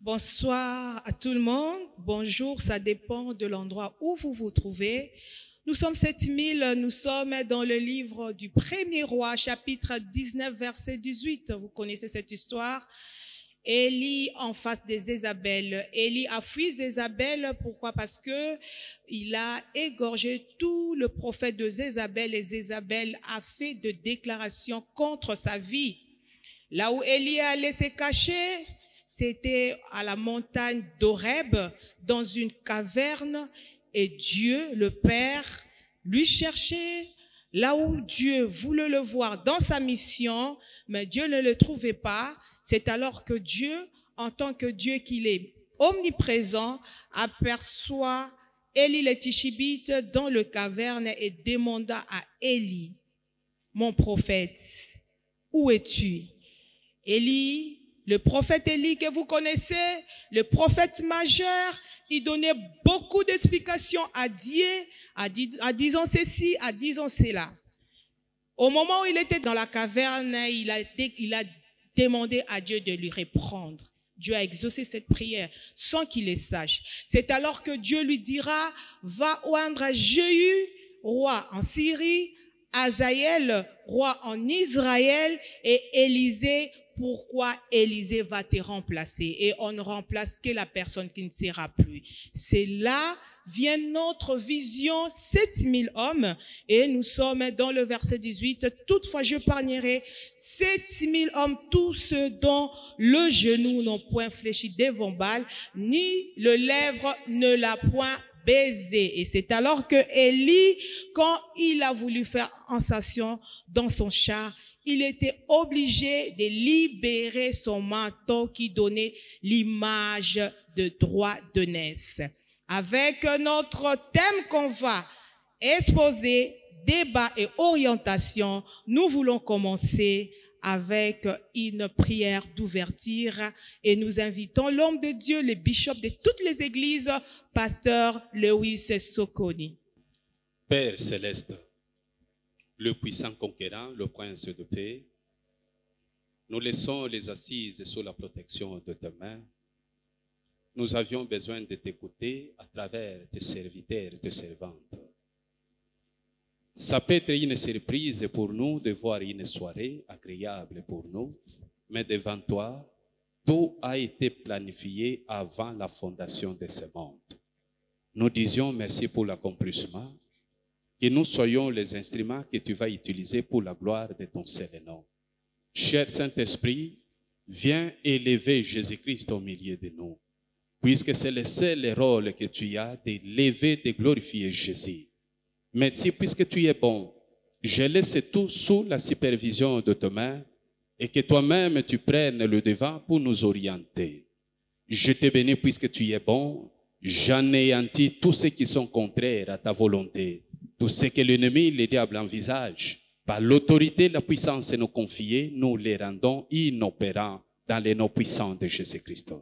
Bonsoir à tout le monde. Bonjour, ça dépend de l'endroit où vous vous trouvez. Nous sommes 7000, nous sommes dans le livre du premier roi, chapitre 19, verset 18. Vous connaissez cette histoire. Élie en face de Jézabel. Élie a fui Jézabel. Pourquoi? Parce que il a égorgé tout le prophète de Jézabel et Jézabel a fait de déclarations contre sa vie. Là où Élie allait se cacher, c'était à la montagne d'Horeb, dans une caverne, et Dieu, le Père, lui cherchait là où Dieu voulait le voir dans sa mission, mais Dieu ne le trouvait pas. C'est alors que Dieu, en tant que Dieu qu'il est omniprésent, aperçoit Élie le Tishbite dans le caverne et demanda à Élie, mon prophète, où es-tu? Élie, le prophète Élie que vous connaissez, le prophète majeur, il donnait beaucoup d'explications à Dieu, à disant ceci, à disant cela. Au moment où il était dans la caverne, il a demandé à Dieu de lui reprendre. Dieu a exaucé cette prière sans qu'il le sache. C'est alors que Dieu lui dira, va oindre Jéhu, roi en Syrie, Hazaël, roi en Israël, et Élisée. Pourquoi Élisée va te remplacer et on ne remplace que la personne qui ne sera plus. C'est là vient notre vision, 7000 hommes, et nous sommes dans le verset 18. Toutefois, je parlerai 7000 hommes, tous ceux dont le genou n'ont point fléchi devant Baal, ni le lèvre ne l'a point baisé. Et c'est alors que Élie, quand il a voulu faire ascension dans son char, il était obligé de libérer son manteau qui donnait l'image de droit d'aînesse. Avec notre thème qu'on va exposer, débat et orientation, nous voulons commencer avec une prière d'ouverture et nous invitons l'homme de Dieu, le bishop de toutes les églises, pasteur Lewis Sokoni. Père céleste, le puissant conquérant, le prince de paix, nous laissons les assises sous la protection de tes mains. Nous avions besoin de t'écouter à travers tes serviteurs et tes servantes. Ça peut être une surprise pour nous de voir une soirée agréable pour nous, mais devant toi, tout a été planifié avant la fondation de ce monde. Nous disions merci pour l'accomplissement, que nous soyons les instruments que tu vas utiliser pour la gloire de ton seul nom. Cher Saint-Esprit, viens élever Jésus-Christ au milieu de nous, puisque c'est le seul rôle que tu as de lever, de glorifier Jésus. Merci puisque tu es bon. Je laisse tout sous la supervision de tes mains et que toi-même tu prennes le devant pour nous orienter. Je te bénis puisque tu es bon. J'anéantis tous ceux qui sont contraires à ta volonté. Tout ce que l'ennemi, le diable envisage, par l'autorité et la puissance nous confiée, nous les rendons inopérants dans les noms puissants de Jésus-Christ.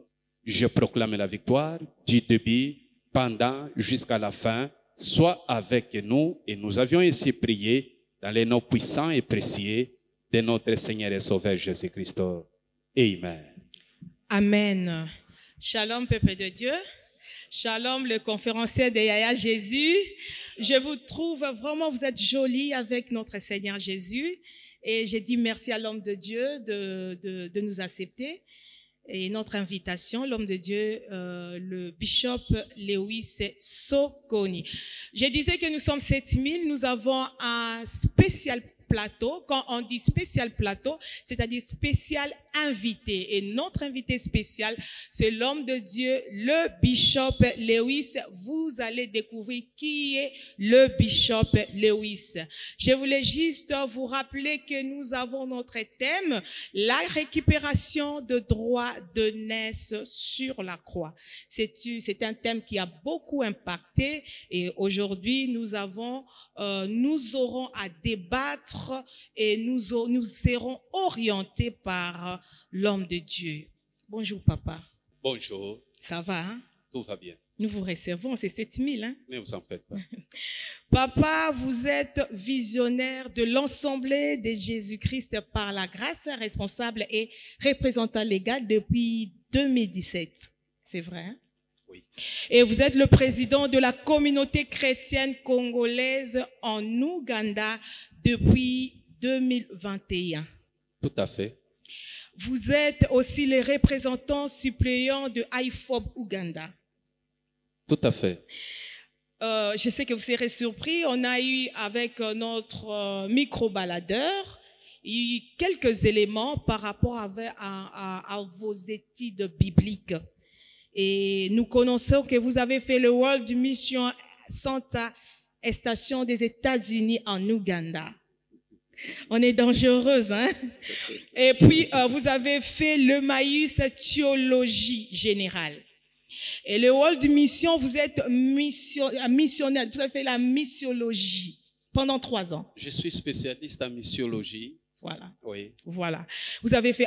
Je proclame la victoire du début, pendant, jusqu'à la fin. Sois avec nous et nous avions ainsi prié dans les noms puissants et précieux de notre Seigneur et Sauveur Jésus-Christ. Amen. Amen. Shalom, peuple de Dieu. Shalom, le conférencier de Yaya Jésus. Je vous trouve vraiment, vous êtes jolis avec notre Seigneur Jésus. Et j'ai dit merci à l'homme de Dieu de nous accepter. Et notre invitation, l'homme de Dieu, le bishop Lewis Sokoni. Je disais que nous sommes 7000, nous avons un spécial plateau. Quand on dit spécial plateau, c'est-à-dire spécial invité. Et notre invité spécial, c'est l'homme de Dieu, le bishop Lewis. Vous allez découvrir qui est le bishop Lewis. Je voulais juste vous rappeler que nous avons notre thème, la récupération de droits d'aînesse sur la croix. C'est un thème qui a beaucoup impacté et aujourd'hui nous aurons à débattre et nous serons orientés par l'homme de Dieu. Bonjour papa. Bonjour. Ça va, hein? Tout va bien. Nous vous recevons, c'est 7000, hein? Ne vous en faites pas. Papa, vous êtes visionnaire de l'ensemble de Jésus-Christ par la grâce, responsable et représentant légal depuis 2017. C'est vrai. Hein? Oui. Et vous êtes le président de la communauté chrétienne congolaise en Ouganda depuis 2021. Tout à fait. Vous êtes aussi les représentants suppléants de IFOB Ouganda. Tout à fait. Je sais que vous serez surpris. On a eu avec notre micro-baladeur quelques éléments par rapport à vos études bibliques. Et nous connaissons que vous avez fait le World Mission Center Station des États-Unis en Ouganda. On est dangereuse, hein? Et puis, vous avez fait le Maïs Théologie Générale. Et le World Mission, vous êtes missionnaire. Vous avez fait la missiologie pendant 3 ans. Je suis spécialiste en missiologie. Voilà. Oui. Voilà. Vous avez fait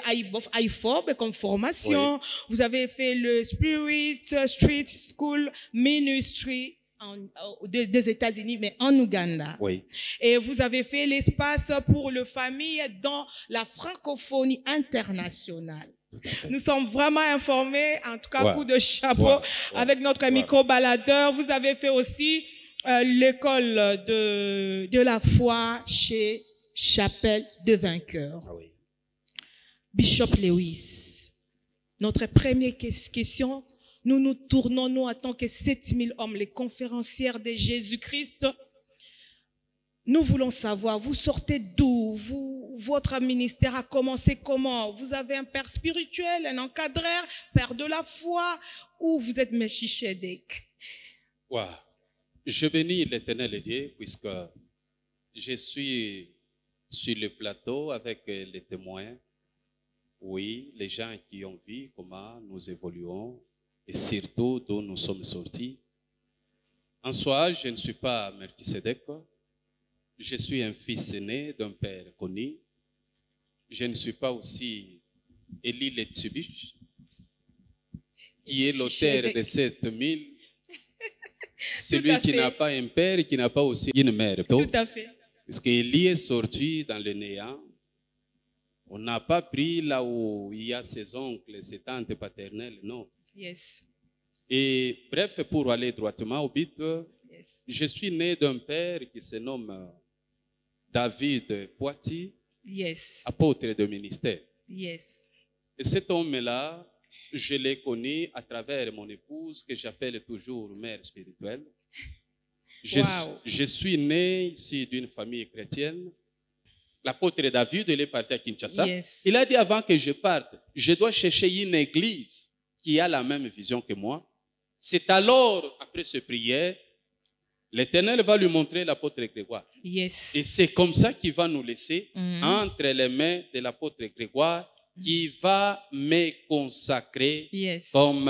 IFOB comme formation. Oui. Vous avez fait le Spirit Street School Ministry des États-Unis, mais en Ouganda. Oui. Et vous avez fait l'espace pour les familles dans la francophonie internationale. Nous sommes vraiment informés, en tout cas, coup de chapeau avec notre micro-baladeur. Vous avez fait aussi l'école de la foi chez Chapelle de Vainqueurs. Ah oui. Bishop Lewis, notre première question, nous tournons en tant que 7000 hommes, les conférencières de Jésus-Christ. Nous voulons savoir, vous sortez d'où? Votre ministère a commencé comment? Vous avez un père spirituel, un encadreur, père de la foi, ou vous êtes Melchisedec? Wow. Je bénis l'Éternel Dieu puisque je suis sur le plateau avec les témoins. Oui, les gens qui ont vu comment nous évoluons et surtout d'où nous sommes sortis. En soi, je ne suis pas Melchisedec. Je suis un fils aîné d'un père connu. Je ne suis pas aussi Élie Letsubich, qui est l'auteur de 7000. Celui qui n'a pas un père et qui n'a pas aussi une mère. Tout à fait. Parce qu'Élie est sorti dans le néant. On n'a pas pris là où il y a ses oncles, ses tantes paternelles, non. Yes. Et bref, pour aller droitement au but, Yes. je suis né d'un père qui se nomme David Poiti, Yes. apôtre de ministère. Yes. Et cet homme-là, je l'ai connu à travers mon épouse, que j'appelle toujours mère spirituelle. Je suis né ici d'une famille chrétienne. L'apôtre David, il est parti à Kinshasa. Yes. Il a dit avant que je parte, je dois chercher une église qui a la même vision que moi. C'est alors, après ce prière, l'Éternel va lui montrer l'apôtre Grégoire. Yes. Et c'est comme ça qu'il va nous laisser entre les mains de l'apôtre Grégoire qui va me consacrer comme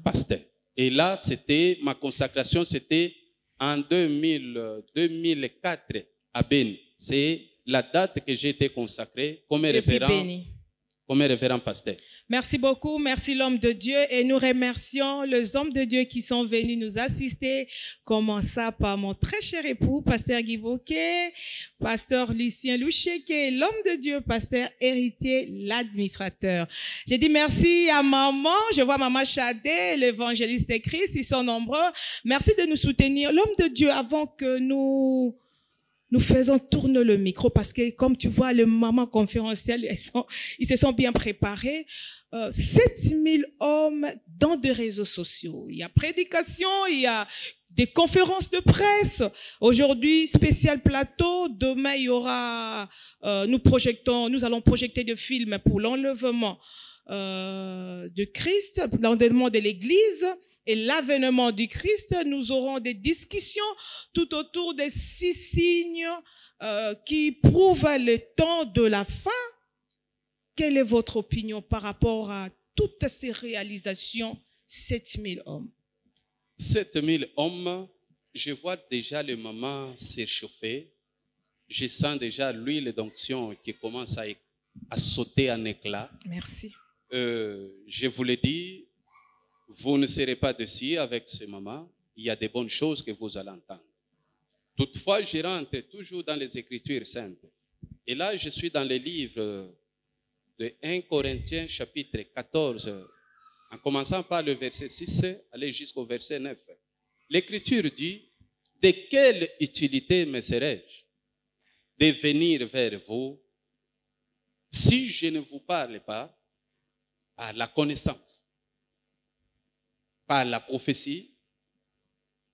pasteur. Et là, c'était ma consacration, c'était en 2004 à Beni. C'est la date que j'ai été consacré comme révérend pasteur. Merci beaucoup, merci l'homme de Dieu et nous remercions les hommes de Dieu qui sont venus nous assister, commençant par mon très cher époux, pasteur Guy Bocquet, pasteur Lucien Loucheke, l'homme de Dieu, pasteur Héritier, l'administrateur. J'ai dit merci à maman, je vois maman Chadé, l'évangéliste Christ, ils sont nombreux. Merci de nous soutenir. L'homme de Dieu, avant que nous faisons tourner le micro parce que, comme tu vois, les mamans conférencielles, ils se sont bien préparés. 7000 hommes dans des réseaux sociaux. Il y a prédication, il y a des conférences de presse. Aujourd'hui, spécial plateau. Demain, il y aura, nous allons projeter des films pour l'enlèvement de Christ, l'enlèvement de l'Église. Et l'avènement du Christ, nous aurons des discussions tout autour des 6 signes qui prouvent le temps de la fin. Quelle est votre opinion par rapport à toutes ces réalisations, 7000 hommes? 7000 hommes, je vois déjà le moment s'échauffer. Je sens déjà l'huile d'onction qui commence à sauter en éclats. Merci. Je vous l'ai dit, vous ne serez pas dessus avec ce moment. Il y a des bonnes choses que vous allez entendre. Toutefois, je rentre toujours dans les Écritures saintes. Et là, je suis dans le livre de 1 Corinthiens chapitre 14, en commençant par le verset 6, allez jusqu'au verset 9. L'Écriture dit, « De quelle utilité me serais-je de venir vers vous si je ne vous parle pas par la connaissance, par la prophétie,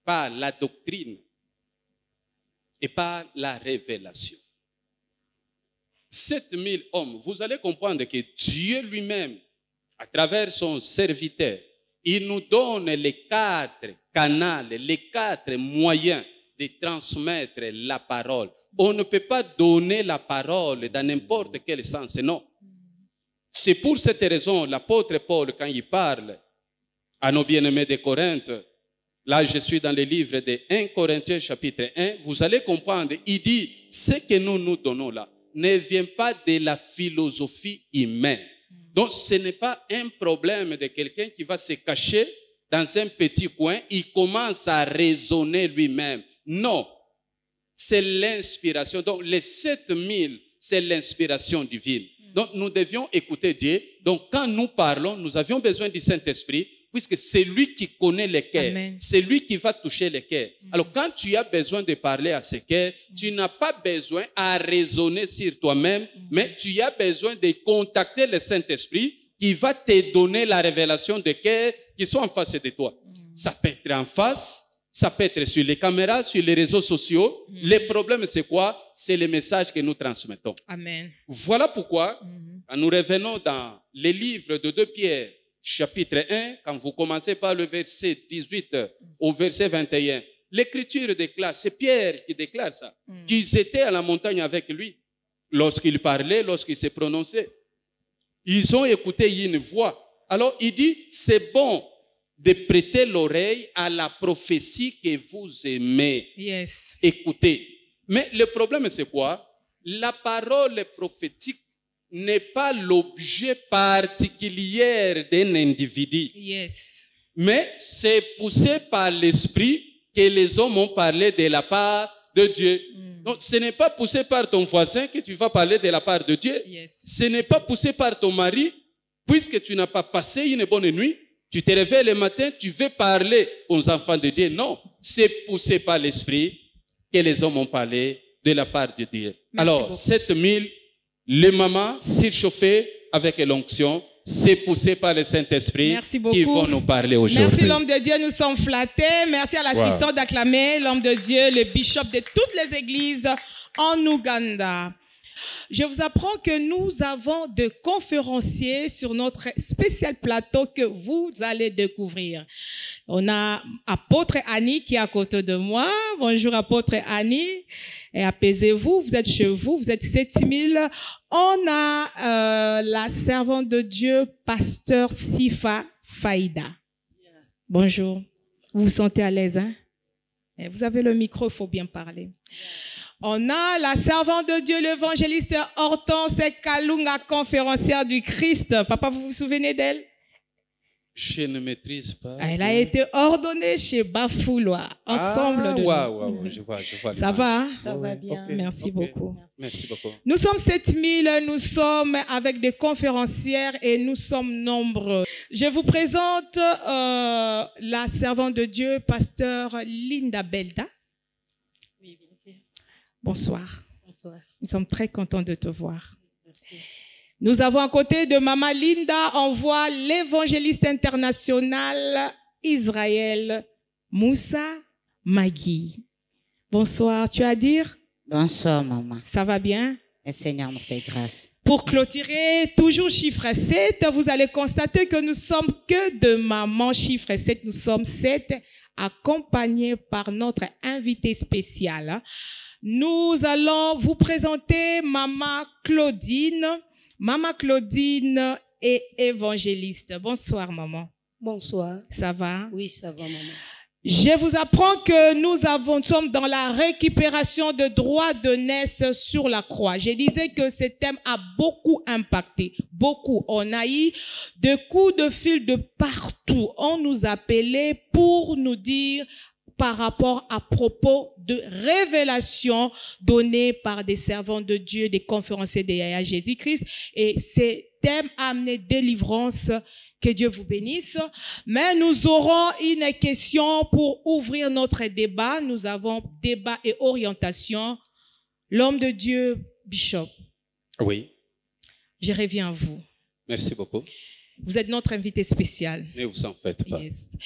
par la doctrine et par la révélation. » 7000 hommes, vous allez comprendre que Dieu lui-même, à travers son serviteur, il nous donne les 4 canaux, les 4 moyens de transmettre la parole. On ne peut pas donner la parole dans n'importe quel sens, non. C'est pour cette raison, l'apôtre Paul, quand il parle à nos bien-aimés de Corinthe, là je suis dans le livre de 1 Corinthiens chapitre 1, vous allez comprendre, il dit, ce que nous donnons là ne vient pas de la philosophie humaine. Donc ce n'est pas un problème de quelqu'un qui va se cacher dans un petit coin, il commence à raisonner lui-même. Non, c'est l'inspiration. Donc les 7000, c'est l'inspiration divine. Donc nous devions écouter Dieu. Donc quand nous parlons, nous avions besoin du Saint-Esprit, puisque c'est lui qui connaît les cœurs. C'est lui qui va toucher les cœurs. Alors quand tu as besoin de parler à ces cœurs, tu n'as pas besoin à raisonner sur toi-même, mais tu as besoin de contacter le Saint-Esprit qui va te donner la révélation des cœurs qui sont en face de toi. Ça peut être en face, ça peut être sur les caméras, sur les réseaux sociaux. Le problème, c'est quoi? C'est le message que nous transmettons. Amen. Voilà pourquoi, quand nous revenons dans les livres de 2 Pierre, chapitre 1, quand vous commencez par le verset 18 au verset 21, l'Écriture déclare, c'est Pierre qui déclare ça, qu'ils étaient à la montagne avec lui, lorsqu'il parlait, lorsqu'il se prononçait. Ils ont écouté une voix. Alors il dit, c'est bon de prêter l'oreille à la prophétie que vous aimez. Yes. Écoutez. Mais le problème, c'est quoi? La parole prophétique n'est pas l'objet particulier d'un individu. Yes. Mais c'est poussé par l'esprit que les hommes ont parlé de la part de Dieu. Donc, ce n'est pas poussé par ton voisin que tu vas parler de la part de Dieu. Yes. Ce n'est pas poussé par ton mari, puisque tu n'as pas passé une bonne nuit. Tu te réveilles le matin, tu veux parler aux enfants de Dieu. Non, c'est poussé par l'esprit que les hommes ont parlé de la part de Dieu. Merci Alors, beaucoup. 7000, les mamans surchauffées avec l'onction, c'est poussé par le Saint-Esprit Merci beaucoup. qui vont nous parler aujourd'hui. Merci l'homme de Dieu, nous sommes flattés. Merci à l'assistant d'acclamer l'homme de Dieu, le bishop de toutes les églises en Ouganda. Je vous apprends que nous avons de conférenciers sur notre spécial plateau que vous allez découvrir. On a apôtre Annie qui est à côté de moi. Bonjour apôtre Annie. Et apaisez-vous, vous êtes chez vous, vous êtes 7000. On a la servante de Dieu, pasteur Sifa Faïda. Bonjour. Vous vous sentez à l'aise, hein? Et vous avez le micro, il faut bien parler. On a la servante de Dieu, l'évangéliste Hortense Kalunga, conférencière du Christ. Papa, vous vous souvenez d'elle? Je ne maîtrise pas. Elle a été ordonnée chez Bafoulois, ensemble de nous. Je vois. Ça va, hein? Ça va bien. Ok, Merci ok. beaucoup. Merci beaucoup. Nous sommes 7000, nous sommes avec des conférencières et nous sommes nombreux. Je vous présente la servante de Dieu, pasteur Linda Belda. Oui, bien sûr. Bonsoir. Bonsoir. Nous sommes très contents de te voir. Merci. Nous avons à côté de Maman Linda, on voit l'évangéliste international Israël Moussa Magui. Bonsoir, tu as à dire? Bonsoir, maman. Ça va bien? Le Seigneur nous fait grâce. Pour clôturer, toujours chiffre 7, vous allez constater que nous sommes que de maman chiffre 7. Nous sommes 7 accompagnés par notre invité spécial. Nous allons vous présenter Maman Claudine. Maman Claudine est évangéliste. Bonsoir, maman. Bonsoir. Ça va? Oui, ça va, maman. Je vous apprends que nous sommes dans la récupération de droits de naissance sur la croix. Je disais que ce thème a beaucoup impacté. Beaucoup. On a eu des coups de fil de partout. On nous appelait pour nous dire par rapport à propos de révélations données par des servants de Dieu, des conférenciers de Yahya Jésus-Christ. Et ces thèmes a amené délivrance Que Dieu vous bénisse. Mais nous aurons une question pour ouvrir notre débat. Nous avons débat et orientation. L'homme de Dieu, Bishop. Oui. Je reviens à vous. Merci beaucoup. Vous êtes notre invité spécial. Ne vous en faites pas. Yes.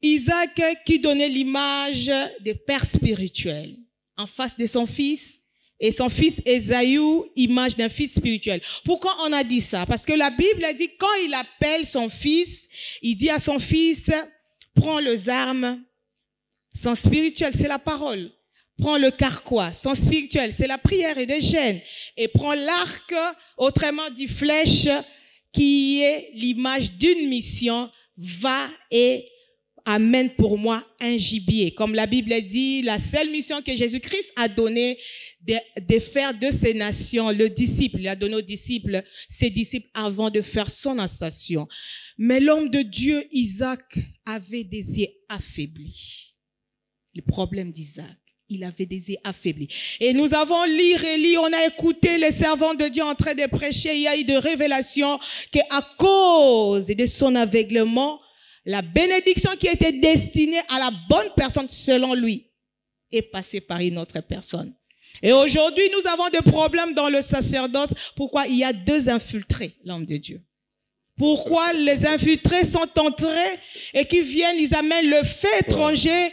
Isaac qui donnait l'image des pères spirituels en face de son fils. Et son fils Ésaü, image d'un fils spirituel. Pourquoi on a dit ça? Parce que la Bible a dit, quand il appelle son fils, il dit à son fils, prends les armes. Son spirituel, c'est la parole. Prends le carquois. Son spirituel, c'est la prière et le jeûne. Et prends l'arc, autrement dit flèche, qui est l'image d'une mission, va et amène pour moi un gibier. Comme la Bible dit, la seule mission que Jésus-Christ a donnée de faire de ces nations le disciple. Il a donné aux disciples, ses disciples avant de faire son ascension. Mais l'homme de Dieu, Isaac, avait des yeux affaiblis. Le problème d'Isaac, il avait des yeux affaiblis. Et nous avons lu, on a écouté les servants de Dieu en train de prêcher. Il y a eu des révélations qu'à cause de son aveuglement, la bénédiction qui était destinée à la bonne personne selon lui est passée par une autre personne. Et aujourd'hui, nous avons des problèmes dans le sacerdoce. Pourquoi? Il y a deux infiltrés, l'homme de Dieu. Pourquoi les infiltrés sont entrés et qui viennent, ils amènent le fait étranger?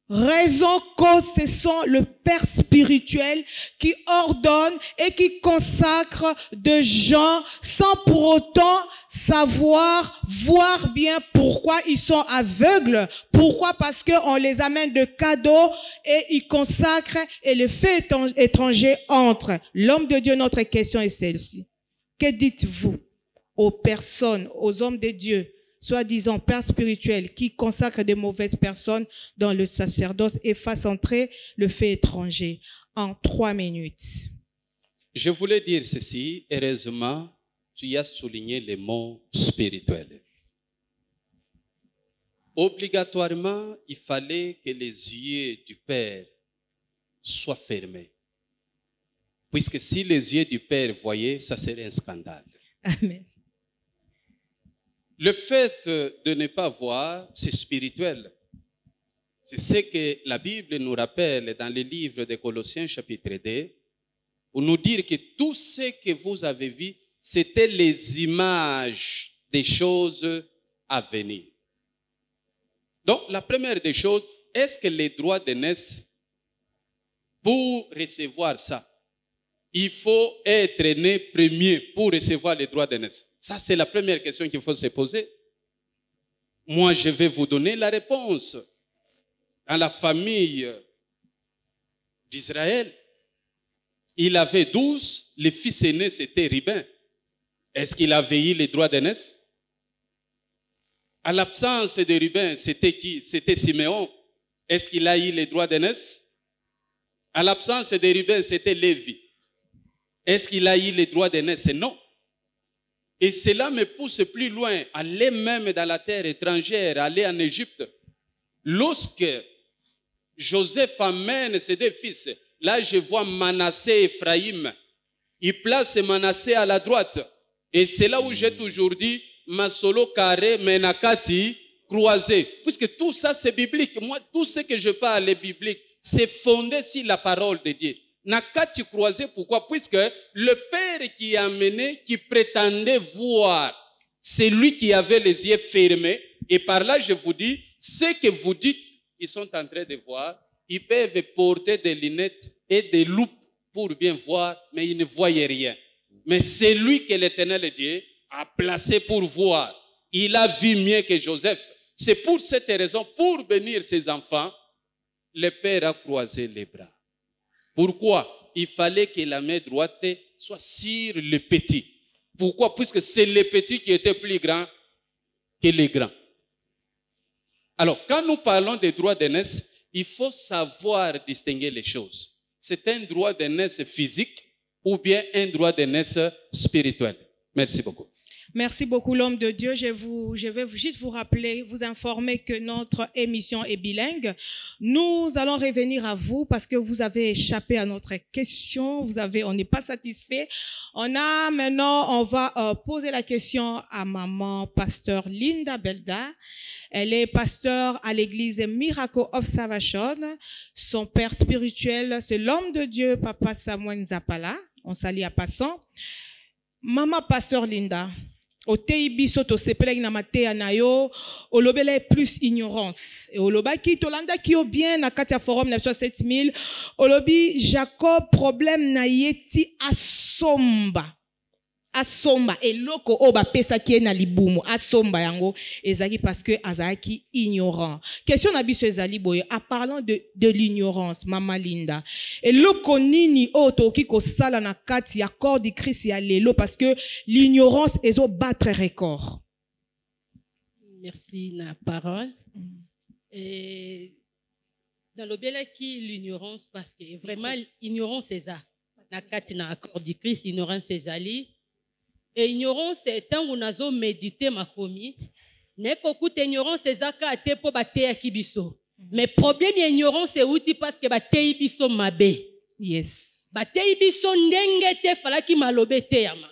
Raison cause, ce sont le Père spirituel qui ordonne et qui consacre de gens sans pour autant savoir, voir bien pourquoi ils sont aveugles. Pourquoi? Parce qu'on les amène de cadeaux et ils consacrent et le fait étranger entre. L'homme de Dieu, notre question est celle-ci. Que dites-vous aux personnes, aux hommes de Dieu, soi-disant pères spirituels, qui consacrent de mauvaises personnes dans le sacerdoce et fassent entrer le fait étranger en 3 minutes? Je voulais dire ceci, heureusement, tu as souligné les mots spirituels. Obligatoirement, il fallait que les yeux du Père soient fermés. Puisque si les yeux du Père voyaient, ça serait un scandale. Amen. Le fait de ne pas voir, c'est spirituel. C'est ce que la Bible nous rappelle dans le livre de Colossiens chapitre 2, où nous dit que tout ce que vous avez vu, c'était les images des choses à venir. Donc, la première des choses, est-ce que les droits d'aînesse, pour recevoir ça, il faut être né premier pour recevoir les droits d'aînesse? Ça, c'est la première question qu'il faut se poser. Moi, je vais vous donner la réponse. Dans la famille d'Israël, il avait 12, le fils aîné, c'était Ruben. Est-ce qu'il avait eu les droits d'aînesse? À l'absence de Ruben, c'était qui? C'était Siméon. Est-ce qu'il a eu les droits d'aînesse? À l'absence de Ruben, c'était Lévi. Est-ce qu'il a eu les droits d'aînesse? Non. Et cela me pousse plus loin, aller même dans la terre étrangère, aller en Égypte. Lorsque Joseph amène ses 2 fils, là je vois Manassé et Ephraïm. Il place Manassé à la droite. Et c'est là où j'ai toujours dit, Masolo carré, Menakati croisé. Puisque tout ça c'est biblique. Moi, tout ce que je parle est biblique. C'est fondé sur la parole de Dieu. Nakati croisé, pourquoi? Puisque le père qui a amené, qui prétendait voir, c'est lui qui avait les yeux fermés. Et par là, je vous dis, ce que vous dites, ils sont en train de voir, ils peuvent porter des lunettes et des loupes pour bien voir, mais ils ne voyaient rien. Mais c'est lui que l'Éternel Dieu a placé pour voir. Il a vu mieux que Joseph. C'est pour cette raison, pour bénir ses enfants, le père a croisé les bras. Pourquoi? Il fallait que la main droite soit sur le petit. Pourquoi? Puisque c'est le petit qui était plus grand que les grands. Alors, quand nous parlons des droits d'aînesse, il faut savoir distinguer les choses. C'est un droit d'aînesse physique ou bien un droit d'aînesse spirituel. Merci beaucoup. Merci beaucoup, l'homme de Dieu. Je vais juste vous rappeler, vous informer que notre émission est bilingue. Nous allons revenir à vous parce que vous avez échappé à notre question. On n'est pas satisfait. On va poser la question à maman pasteur Linda Belda. Elle est pasteur à l'église Miracle of Salvation. Son père spirituel, c'est l'homme de Dieu, papa Samuel Nzapala. On salue à passant. Maman pasteur Linda. O teibiso to sepelek na matea na yo olobele plus ignorance et olobaki tolanda ki o bien na kati ya forum 97000 olobi Jacob problème na yeti asomba eloko o ba pesa ki na libumu asomba yango ezaki parce que azaki ignorant. Question na biso ezali boye en parlant de l'ignorance mama Linda eloko nini o toki ko sala na kati ya corps du Christ ya lelo parce que l'ignorance ezo battre record. Merci na parole. Et dans le bel qui l'ignorance parce que vraiment ignorance c'est ça na kati na corps du Christ ignorance c'est ali. Et ignorance c'est tant qu'on a médité ma commis neko koute ignorance c'est zaka ate po bateya kibiso mais problème ignorance c'est outil parce que bateyi biso mabe yes bateyi biso ndenge te falaki malobe te yama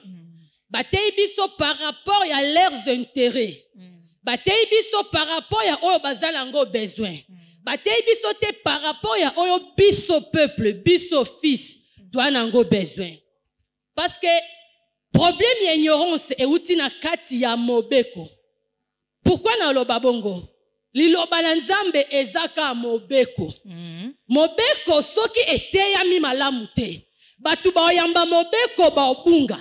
bateyi biso par rapport à leurs intérêts bateyi biso par rapport à oyo bazalango besoin bateyi biso te par rapport à oyo biso peuple biso fils doit nango besoin parce que problème ignorance et outil na kati ya mobeko. Pourquoi na loba bongo? Liloba la nzambe ezaka mobeko. Mobeko soki eteyami malamu te. Batu ba oyamba mobeko ba obunga.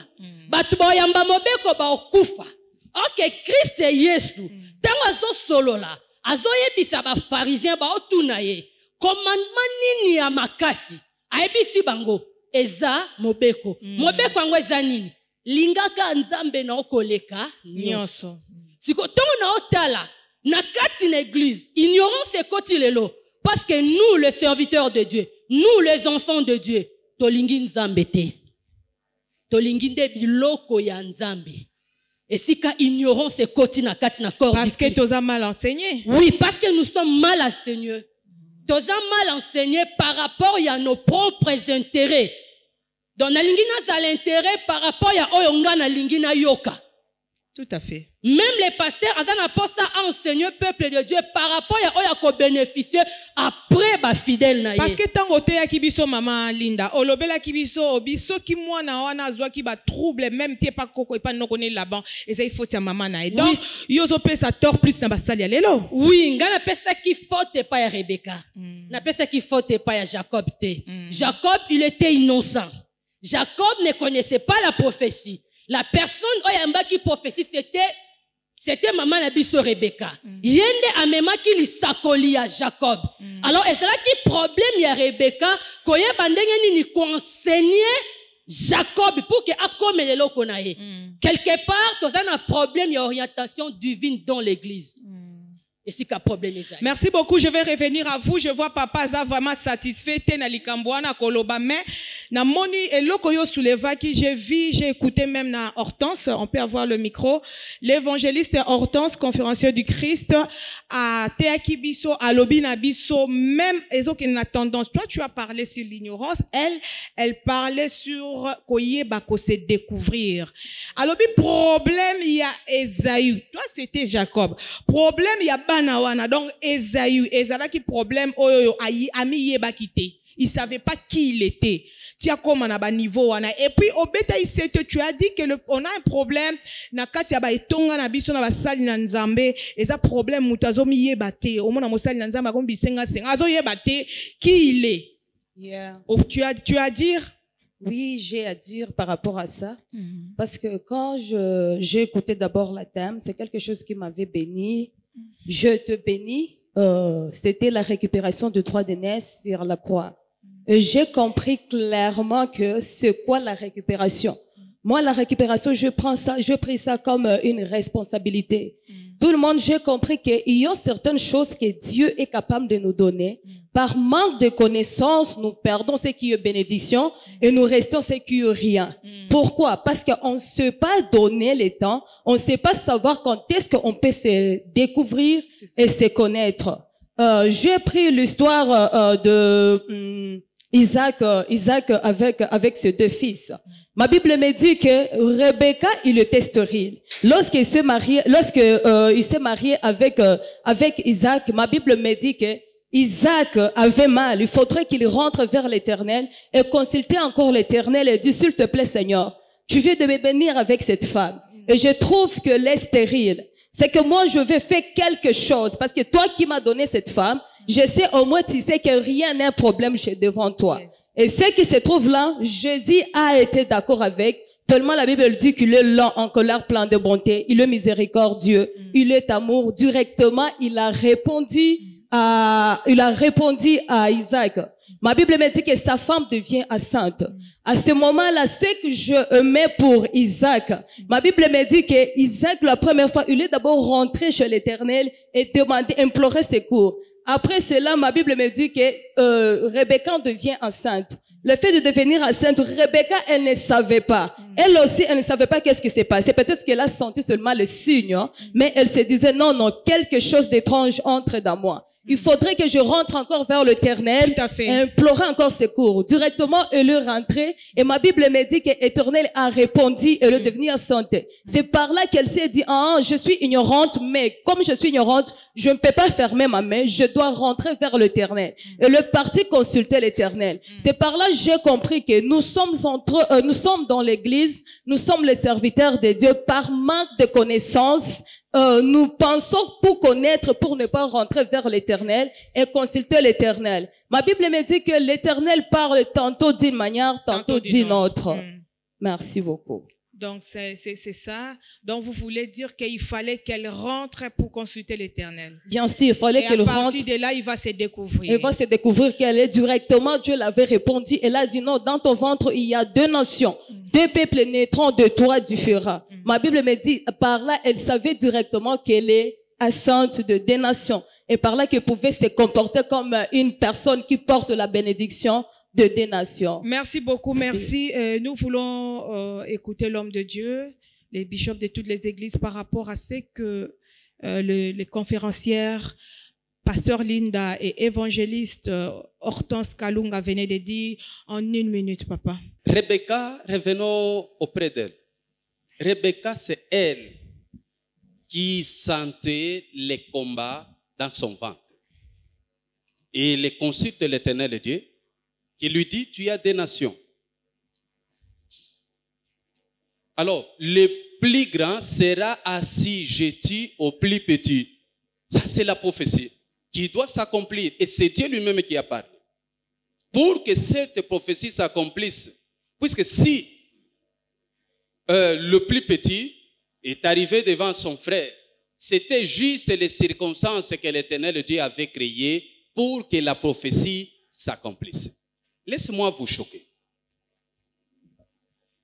Batu ba oyamba mobeko ba okufa. Ok, Christ Yesu. Tango azo solola. Azo yebisa ba pharisien ba otuna ye. Commandement nini ya makasi. Ayebisi bango. Eza mobeko. Mobeko yango eza nini? Lingaka nzambe na okoleka nyonso. Siko tongo na otala na kati na église ignorance ekoti lelo parce que nous les serviteurs de Dieu, nous les enfants de Dieu, tolingi nzambe te. Tolingi nde biloko ya nzambe. Et sika ignorance ekoti na kati na corps parce que toza mal enseigné. Oui, parce que nous sommes mal enseignés. Toza mal enseignés par rapport à nos propres intérêts. Donc, na lingina za l'intérêt par rapport à oyonga na lingina yoka. Tout à fait. Même les pasteurs, azana posa enseigner peuple de Dieu par rapport à oya ko bénéficier après ba fidèle na ye. Parce que tango te ya kibiso maman Linda, olobela kibiso obiso ki mwana wana zwa ki ba trouble même tie pas koko et pas no connaît là-bas et ça il faut ya maman na ye. Donc, yozo pesa tort plus na basali ya lelo. Oui, ngana pesa ki faute pas ya Rebecca. Na pesa ki faute pas ya Jacob te. Jacob, il était innocent. Jacob ne connaissait pas la prophétie. La personne oyamba qui prophétie c'était maman nabiso Rebecca. Yende amema ki lisakoli ya Jacob. Alors est-ce là qui problème ya Rebecca koye bandenge nini ko enseigner Jacob pour que akome leloko na ye. Quelque part toza na problème ya orientation divine dans l'église. Et si qu'a problème ça. Merci beaucoup, je vais revenir à vous. Je vois papa za vraiment satisfait na likambwana koloba mais na moni eloko yo souleva qui j'ai écouté même na Hortense, on peut avoir le micro. L'évangéliste Hortense, conférencier du Christ à Teaki biso à lobi na biso même ezoki na tendance. Toi tu as parlé sur l'ignorance, elle parlait sur koyeba ko se découvrir. À lobi problème il y a Esaü. Toi c'était Jacob. Problème il y a Banawana, donc Esaü, ezalaki problème oyo ami yeba kité. Il savait pas qui il était. Tia comme on a ba niveau wana. Et puis obeta isete tu as dit que on a un problème na kati ya ba etonga na biso na basali na nzambe eza problème mutazo mi yeba te. Omona mosali na nzambe akombi senga azo yeba te qui il est. Yeah. Oh, tu as à dire? Oui, j'ai à dire par rapport à ça. Parce que quand j'ai écouté d'abord la thème, c'est quelque chose qui m'avait béni. Je te bénis. C'était la récupération de droits d'aînesse sur la croix. Et j'ai compris clairement que c'est quoi la récupération. Moi, la récupération, je pris ça comme une responsabilité. tout le monde, j'ai compris qu'il y a certaines choses que Dieu est capable de nous donner. Par manque de connaissances, nous perdons ce qui est bénédiction et nous restons ce qui est rien. Pourquoi? Parce qu'on ne sait pas donner le temps, on ne sait pas savoir quand est-ce qu'on peut se découvrir et se connaître. J'ai pris l'histoire de Isaac avec ses 2 fils. Ma Bible me dit que Rebecca, il était stérile. Lorsqu'il s'est marié avec Isaac, ma Bible me dit que Isaac avait mal. Il faudrait qu'il rentre vers l'Éternel et consulter encore l'Éternel et dire, s'il te plaît, Seigneur, tu viens de me bénir avec cette femme. Et je trouve qu'elle est stérile. C'est que moi, je vais faire quelque chose. Parce que toi qui m'as donné cette femme, je sais au moins, tu sais que rien n'est un problème devant toi. Et ce qui se trouve là, Jésus a été d'accord avec. Tellement la Bible dit qu'il est lent, en colère, plein de bonté. Il est miséricordieux. Il est amour. Directement, il a répondu à Isaac. Ma Bible me dit que sa femme devient enceinte. À ce moment-là, ce que je aimais pour Isaac, ma Bible me dit que Isaac, la première fois, il est d'abord rentré chez l'Éternel et implorer secours. Après cela, ma Bible me dit que Rebecca devient enceinte. Le fait de devenir enceinte, Rebecca, elle ne savait pas. Elle aussi, elle ne savait pas qu'est-ce qui s'est passé. Peut-être qu'elle a senti seulement le signe, hein, mais elle se disait, non, quelque chose d'étrange entre dans moi. Il faudrait que je rentre encore vers l'Éternel et implorer encore secours. Directement, elle est rentrée et ma Bible me dit que l'Éternel a répondu et elle est devenue enceinte. C'est par là qu'elle s'est dit, je suis ignorante, mais comme je suis ignorante, je ne peux pas fermer ma main, je dois rentrer vers l'Éternel. Et le parti consulter l'Éternel. C'est par là que j'ai compris que nous sommes dans l'église, nous sommes les serviteurs de Dieu par manque de connaissances. Nous pensons pour connaître, pour ne pas rentrer vers l'Éternel et consulter l'Éternel. Ma Bible me dit que l'Éternel parle tantôt d'une manière, tantôt d'une autre. Merci beaucoup. Donc, c'est ça. Donc, vous voulez dire qu'il fallait qu'elle rentre pour consulter l'Éternel. Bien sûr, il fallait qu'elle rentre. Et à partir de là, il va se découvrir. Il va se découvrir qu'elle est directement, Dieu l'avait répondu. Elle a dit non, dans ton ventre, il y a 2 nations. 2 peuples naîtront de toi différents. Ma Bible me dit, par là, elle savait directement qu'elle est enceinte de 2 nations. Et par là, qu'elle pouvait se comporter comme une personne qui porte la bénédiction de 2 nations. Merci beaucoup, merci. Nous voulons écouter l'homme de Dieu, les bishops de toutes les églises par rapport à ce que les conférencières, pasteur Linda et évangéliste Hortense Kalunga venaient de dire en 1 minute, papa. Rebecca, revenons auprès d'elle. Rebecca, c'est elle qui sentait les combats dans son ventre. Et le consulte de l'Éternel Dieu, qui lui dit, tu as 2 nations. Alors, le plus grand sera assujetti au plus petit. Ça, c'est la prophétie qui doit s'accomplir. Et c'est Dieu lui-même qui a parlé. Pour que cette prophétie s'accomplisse, puisque si le plus petit est arrivé devant son frère, c'était juste les circonstances que l'Éternel Dieu avait créées pour que la prophétie s'accomplisse. Laisse-moi vous choquer.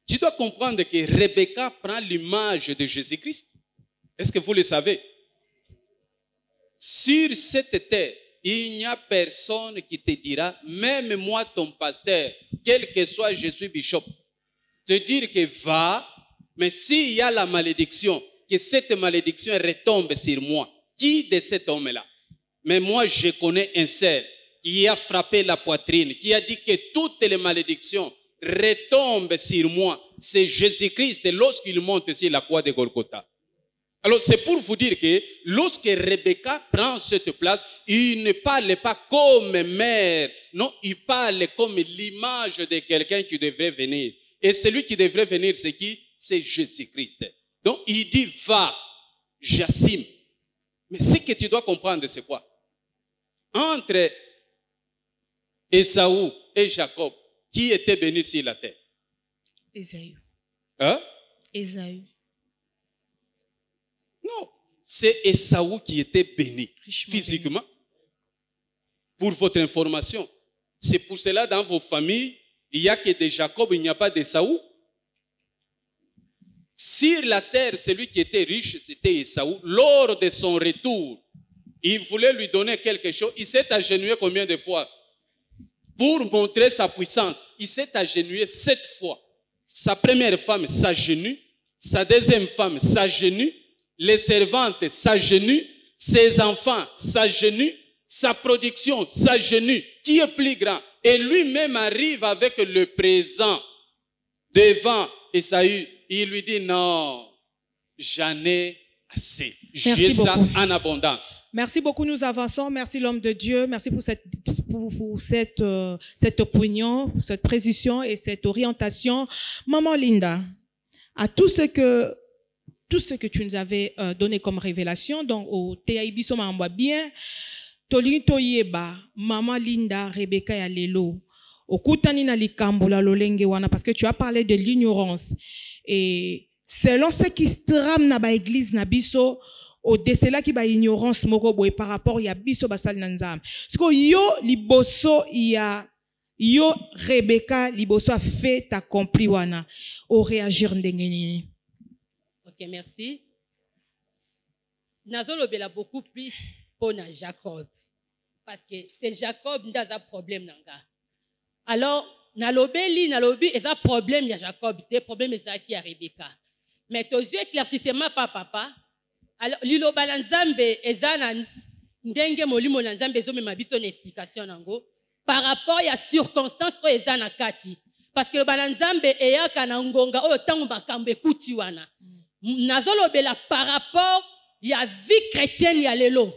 Tu dois comprendre que Rebecca prend l'image de Jésus-Christ. Est-ce que vous le savez? Sur cette terre, il n'y a personne qui te dira, même moi ton pasteur, quel que soit je suis bishop, te dire que va, mais s'il y a la malédiction, que cette malédiction retombe sur moi. Qui de cet homme-là? Mais moi je connais un seul qui a frappé la poitrine, qui a dit que toutes les malédictions retombent sur moi. C'est Jésus-Christ lorsqu'il monte sur la croix de Golgotha. Alors c'est pour vous dire que lorsque Rebecca prend cette place, il ne parle pas comme mère, non, il parle comme l'image de quelqu'un qui devrait venir. Et celui qui devrait venir, c'est qui? C'est Jésus-Christ. Donc il dit va, j'assume. Mais ce que tu dois comprendre, c'est quoi? Entre Ésaü et Jacob, qui était béni sur la terre? Ésaü. Hein? Ésaü. Non, c'est Ésaü qui était béni physiquement. Béni. Pour votre information, c'est pour cela dans vos familles, il n'y a que de Jacob, il n'y a pas d'Ésaü. Sur la terre, celui qui était riche, c'était Esaü. Lors de son retour, il voulait lui donner quelque chose. Il s'est agenouillé combien de fois? Pour montrer sa puissance, il s'est agenouillé 7 fois. Sa première femme s'agenouille, sa deuxième femme s'agenouille, les servantes s'agenouillent, ses enfants s'agenouillent, sa production s'agenouille. Qui est plus grand? Et lui-même arrive avec le présent devant Esaü. Il lui dit non, j'en ai assez. J'ai ça en abondance. Merci beaucoup, nous avançons. Merci l'homme de Dieu. Merci pour cette opinion, cette précision et cette orientation. Maman Linda, à tout ce que tu nous avais donné comme révélation, donc au Théaïbiso Mamba bien, Tolini Toyeba, Maman Linda, Rebecca et Lelo, au Koutani na Likambula Lolenge wana, parce que tu as parlé de l'ignorance. Et selon ce qui se trame na ba église na biso, au décela qui ba ignorance moko boy par rapport ya biso basal nanzam. Parce que yo liboso yo Rebecca liboso a fait accompli wana au réagir ndengeni. Ok, merci. Nazolo bela beaucoup plus pour Jacob parce que c'est Jacob qui a un problème nanga. Alors nalobi et un problème il y a Jacob, des problèmes c'est qui a Rebecca. Mais tos yeux éclaircissement pas papa. Alors lilo balanzambe ezana ndenge molimo na nzambe zo mema biso na explication nango par rapport à circonstances o ezana kati parce que le balanzambe eyaka na ngonga o tango bakambe kuti wana nazolobela par rapport ya vie chrétienne ya lelo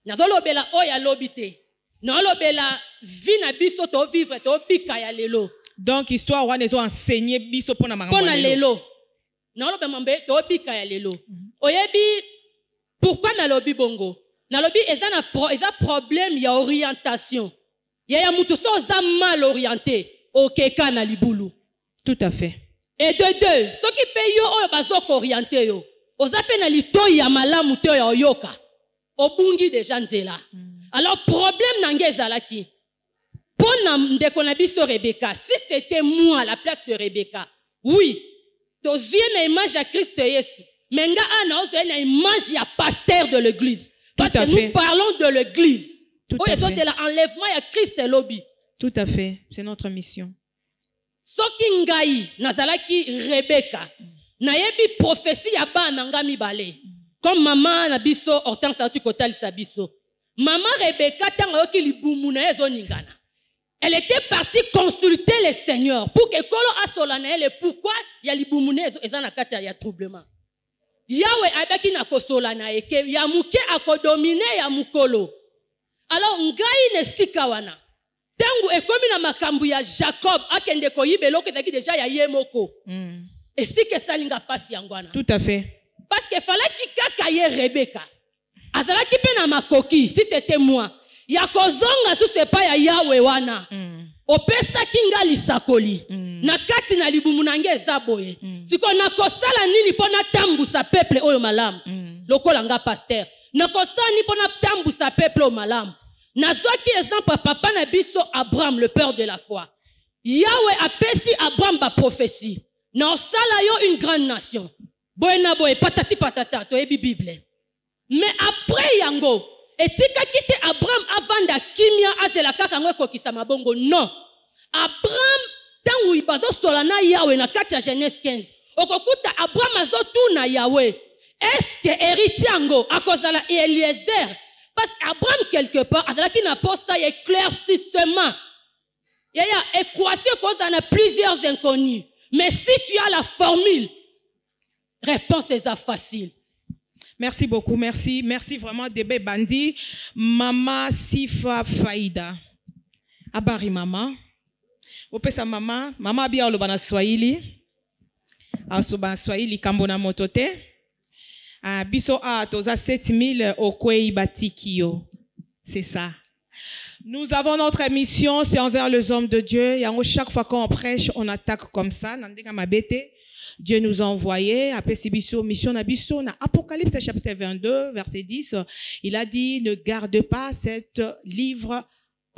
nazolobela o ya lobité nazolobela vie na biso to vivre to bika ya lelo donc histoire wana ezo enseigner biso pona makambo pona lelo nazolobela mambe to bika ya lelo oyebi pourquoi nalobi bongo nalobi eza problème ya orientation ya mutu so za mal orienté okeka na libulu tout à fait et de deux soki pe yo oyo bazoko orienté yo oza pe na litoyi ya malamu te ya oyoka obungi déjà nzela alors problème nange ezalaki pona ndeko na biso Rebecca si c'était moi à la place de Rebecca oui tozie na image ya Christ Yesu menga ana ozo na image ya pasteur de l'église parce que nous parlons de l'église c'est l'enlèvement ya Christ lobby. Tout à fait, c'est notre mission. Soki ngai nazalaki Rebecca nayebi prophétie ya bana nga mibale comme maman na biso Hortense atu kotalisa biso maman Rebecca tanga yoki libumu na ezo ningana elle était partie consulter le Seigneur pour que kolo asolana ele pourquoi ya libumu na ezo na kati ya troublement Yahweh abaki na kosolana eke ya muke akodomine ya mukolo alors ngai ne sikawana tangu ekomi na makambu ya Jacob akende koyibelo kezaki déjà ya yemoko et si que salinga pasi yangwana tout à fait parce que falaki kaka ye Rebecca azalaki pe na makoki si c'était moi ya kozonga su sepa ya Yahweh wana opesa kinga lisakoli na kati na libumu nange ezaboye siko na kosala nini pona tambusa peuple oyo malamu lokola nga pasteur na kosala nini pona tambusa peuple oyo malamu nazwaki exemple papa na biso Abraham le père de la foi Yahweh apesi Abraham ba prophétie na osala yo une grande nation boye na boye patati patata toyebi Bible mais après yango etika kite Abraham avanda kimia azela kaka ngo kokisa mabongo non Abraham tangu ibazo solana Yahweh na kati ya Genèse 15 okokuta Abraham azotuna Yahweh est-ce que héritier yango akozala Eliezer parce qu'Abraham quelque part azalaki na posa éclaircissement yaya équation cause en a plusieurs inconnus mais si tu as la formule réponse est facile. Merci beaucoup, merci vraiment Debe Bandi, Mama Sifa Faida. Abari mama. Opesa mama bia olobana Swahili. Asoba Swahili kambona motote. Biso toza 7000 okwei batikio. C'est ça. Nous avons notre émission, c'est envers les hommes de Dieu. Et chaque fois qu'on prêche, on attaque comme ça. Nandega mabete. Dieu nous a envoyé, après Sibiso, mission Nabiso, na Apocalypse chapitre 22, verset 10, il a dit, ne garde pas cet livre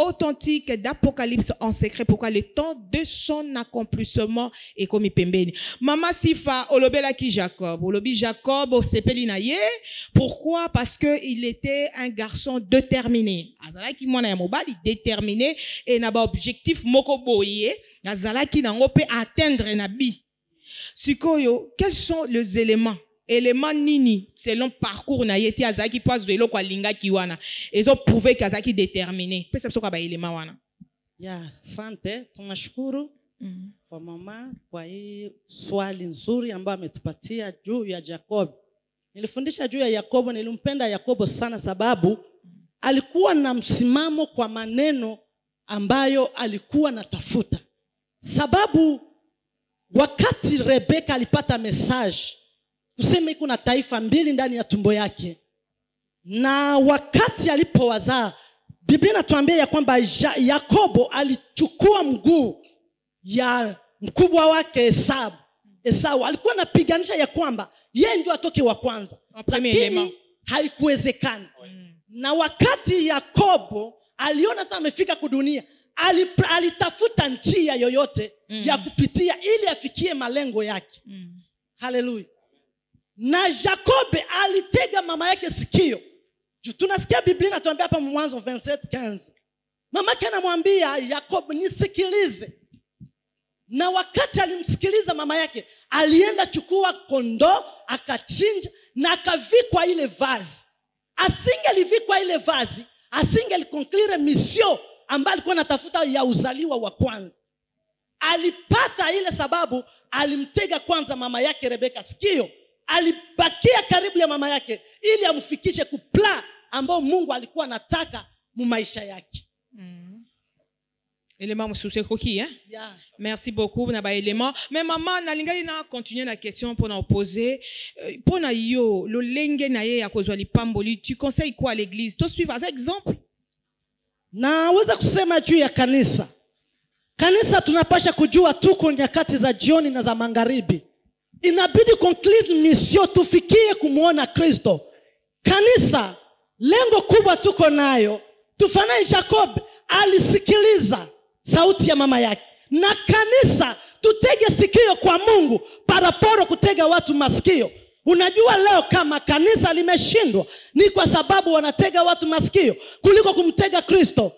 authentique d'Apocalypse en secret. Pourquoi le temps de son accomplissement est comme pembeni. Mama Sifa, olobela ki Jacob. Olobi Jacob, osepeli na ye. Pourquoi? Parce que il était un garçon déterminé. Azalaki mwana ya mobali déterminé et na ba objectif moko boye. Azalaki na ngope atteindre na bi. Sikoyo, quels sont les éléments nini selon parcours na yeti azaki pas zelo kwa linga kiwana ezo prouver que azaki déterminé pesa soka ba élément wana ya asante tunashukuru kwa mama kwa hii swali nzuri ambayo ametupatia juu ya Jacob. Nilifundisha juu ya Yakobo, nilimpenda Yakobo sana sababu alikuwa na msimamo kwa maneno ambayo alikuwa natafuta. Sababu wakati Rebeka alipata message tuseme kuna taifa mbili ndani ya tumbo yake, na wakati alipowazaa Biblia inatuambia ya kwamba Yakobo alichukua mguu ya mkubwa wake Esau alikuwa anapiganisha ya kwamba yeye ndio atoke wa kwanza, lakini haikuwezekana. Na wakati Yakobo aliona sasa amefika kudunia, alitafuta njia yoyote ya kupitia ili afikie malengo yake. Haleluya. Na Jacobe alitega mama yake sikio. Tunasikia Biblia inatuambia hapa Mwanzo 27:15. Mama yake anamwambia Yakobo, nisikilize. Na wakati alimsikiliza mama yake, alienda chukua kondoo, akachinja na akavikwa ile vazi. Asingelivikwa ile vazi, asingelikonklire mission ambayo alikuwa anatafuta ya uzaliwa wa kwanza. Alipata ile sababu alimtega kwanza mama yake Rebeka sikio. Alibakia karibu ya mama yake ili amfikishe kupla ambao Mungu alikuwa anataka mu maisha yake. Élément moussoussé koki hein? Yeah. Merci beaucoup na ba élément. Mais maman na linga ina continuer la question pour na poser pour na yo lo lenge na ye ya kozwa lipamboli, tu conseilles quoi à l'église? To suivre as exemple? Na weza kusema juu ya kanisa. Kanisa tunapasha kujua tuko nyakati za jioni na za magharibi. Inabidi conclude mission tufikie kumuona Kristo. Kanisa lengo kubwa tuko nayo tufanane. Jacob alisikiliza sauti ya mama yake, na kanisa tutege sikio kwa Mungu paraporo kutega watu masikio. Unajua leo kama kanisa limeshindwa ni kwa sababu wanatega watu masikio kuliko kumtega Kristo.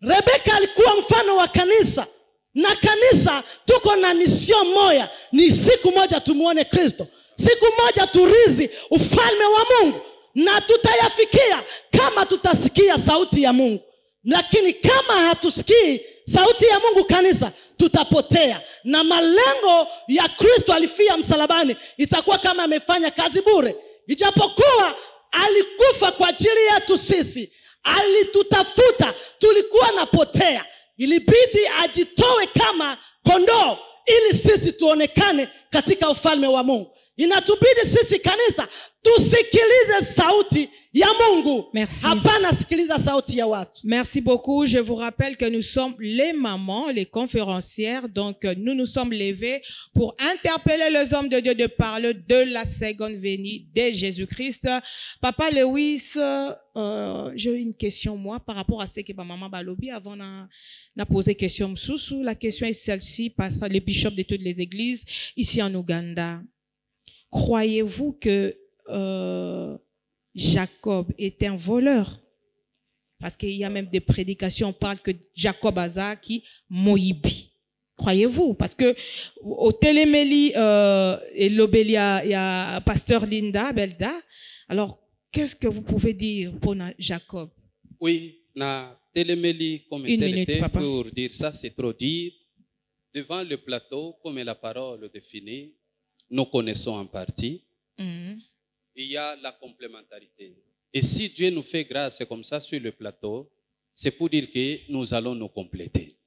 Rebeka alikuwa mfano wa kanisa, na kanisa tuko na mission moja, ni siku moja tumuone Kristo, siku moja turizi ufalme wa Mungu, na tutayafikia kama tutasikia sauti ya Mungu. Lakini kama hatusikii sauti ya Mungu kanisa, tutapotea, na malengo ya Kristo alifia msalabani itakuwa kama amefanya kazi bure. Ijapokuwa alikufa kwa ajili yetu sisi, alitutafuta, tulikuwa napotea, ilibidi ajitoe kama kondoo ili sisi tuonekane katika ufalme wa Mungu. Inatubidi sisi kanisa tusikilize sauti ya Mungu. Merci. Hapana sikiliza sauti ya watu. Merci beaucoup. Je vous rappelle que nous sommes les mamans, les conférencières. Donc, nous nous sommes levés pour interpeller les hommes de Dieu de parler de la seconde venue de Jésus-Christ. Papa Lewis, j'ai une question, moi, par rapport à ce que ma maman Balobi avant n'a posé question. Moussou, la question est celle-ci, parce que le bishop de toutes les églises ici en Ouganda. Croyez-vous que Jacob était un voleur? Parce qu'il y a même des prédications, on parle que Jacob Azaki Moïbi. Croyez-vous? Parce que au Téléméli et l'Obélia, il y a pasteur Linda Belda. Alors, qu'est-ce que vous pouvez dire pour Jacob? Oui, na Téléméli comme Une minute, papa. pour dire ça, c'est trop dire. Devant le plateau, comme la parole définit, nous connaissons en partie. Il y a la complémentarité. Et si Dieu nous fait grâce comme ça sur le plateau, c'est pour dire que nous allons nous compléter.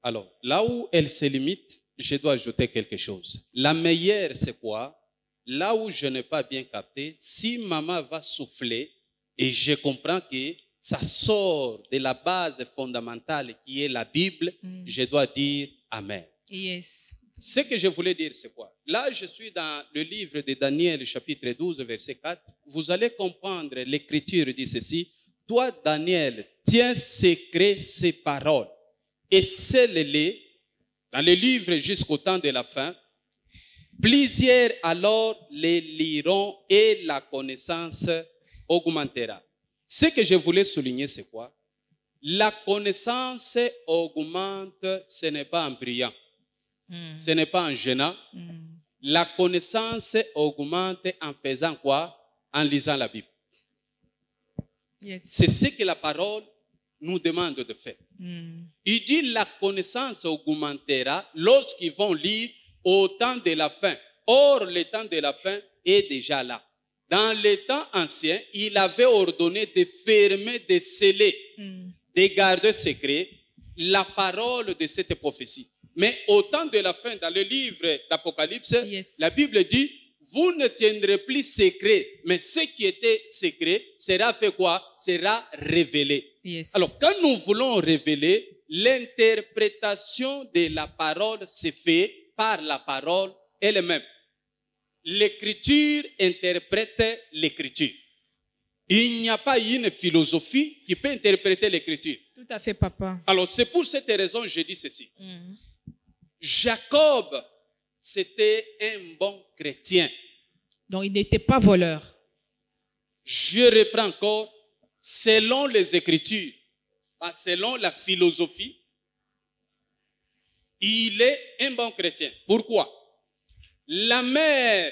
Alors, là où elle se limite, je dois ajouter quelque chose. La meilleure, c'est quoi? Là où je n'ai pas bien capté, si maman va souffler et je comprends que ça sort de la base fondamentale qui est la Bible, je dois dire Amen. Yes. Ce que je voulais dire, c'est quoi? Là, je suis dans le livre de Daniel, chapitre 12, verset 4. Vous allez comprendre, l'écriture dit ceci. Toi, Daniel, tiens secret ces paroles et scelle-les dans les livres jusqu'au temps de la fin. Plusieurs alors les liront et la connaissance augmentera. Ce que je voulais souligner, c'est quoi? La connaissance augmente, ce n'est pas en brillant, ce n'est pas en gênant. La connaissance augmente en faisant quoi? En lisant la Bible. Yes. C'est ce que la parole nous demande de faire. Il dit la connaissance augmentera lorsqu'ils vont lire au temps de la fin. Or, le temps de la fin est déjà là. Dans les temps anciens, il avait ordonné de fermer, de sceller, de garder secret la parole de cette prophétie. Mais au temps de la fin, dans le livre d'Apocalypse, Yes. la Bible dit, vous ne tiendrez plus secret, mais ce qui était secret sera fait quoi? Sera révélé. Yes. Alors, quand nous voulons révéler, l'interprétation de la parole se fait par la parole elle-même. L'écriture interprète l'écriture. Il n'y a pas une philosophie qui peut interpréter l'écriture. Tout à fait, papa. Alors, c'est pour cette raison que je dis ceci. Jacob, c'était un bon chrétien. Donc, il n'était pas voleur. Je reprends encore, selon les Écritures, pas selon la philosophie, il est un bon chrétien. Pourquoi? La mère,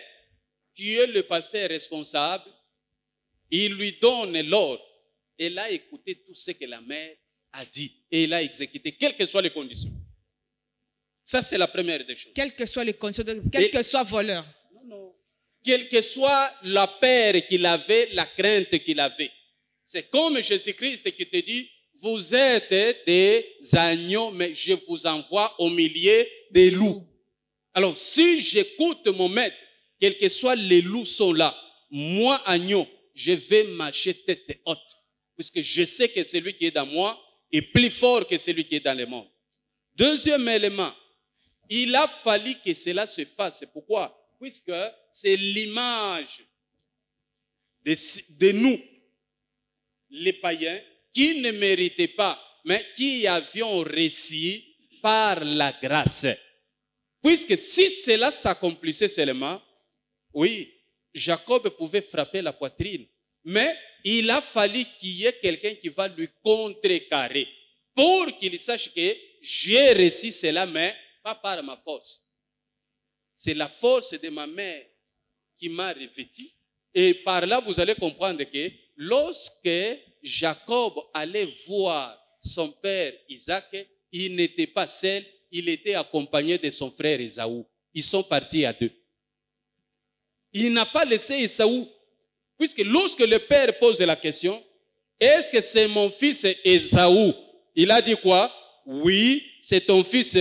qui est le pasteur responsable, il lui donne l'ordre. Elle a écouté tout ce que la mère a dit et il a exécuté, quelles que soient les conditions. Ça, c'est la première des choses. Quelles que soient les conditions, quel que soit voleur. Non. Quelle que soit la peur qu'il avait, la crainte qu'il avait. C'est comme Jésus-Christ qui te dit, vous êtes des agneaux, mais je vous envoie au milieu des loups. Alors, si j'écoute mon maître, quels que soient les loups sont là, moi, agneau, je vais marcher tête haute. Puisque je sais que celui qui est dans moi est plus fort que celui qui est dans le monde. Deuxième élément, il a fallu que cela se fasse. Pourquoi? Puisque c'est l'image de nous, les païens, qui ne méritaient pas, mais qui avions réussi par la grâce. Puisque si cela s'accomplissait seulement, oui, Jacob pouvait frapper la poitrine, mais il a fallu qu'il y ait quelqu'un qui va lui contrecarrer pour qu'il sache que j'ai réussi cela, mais pas par ma force. C'est la force de ma mère qui m'a revêtu. Et par là, vous allez comprendre que lorsque Jacob allait voir son père Isaac, il n'était pas seul, il était accompagné de son frère Ésaü. Ils sont partis à deux. Il n'a pas laissé Ésaü, puisque lorsque le père pose la question, est-ce que c'est mon fils Ésaü? Il a dit quoi? Oui, c'est ton fils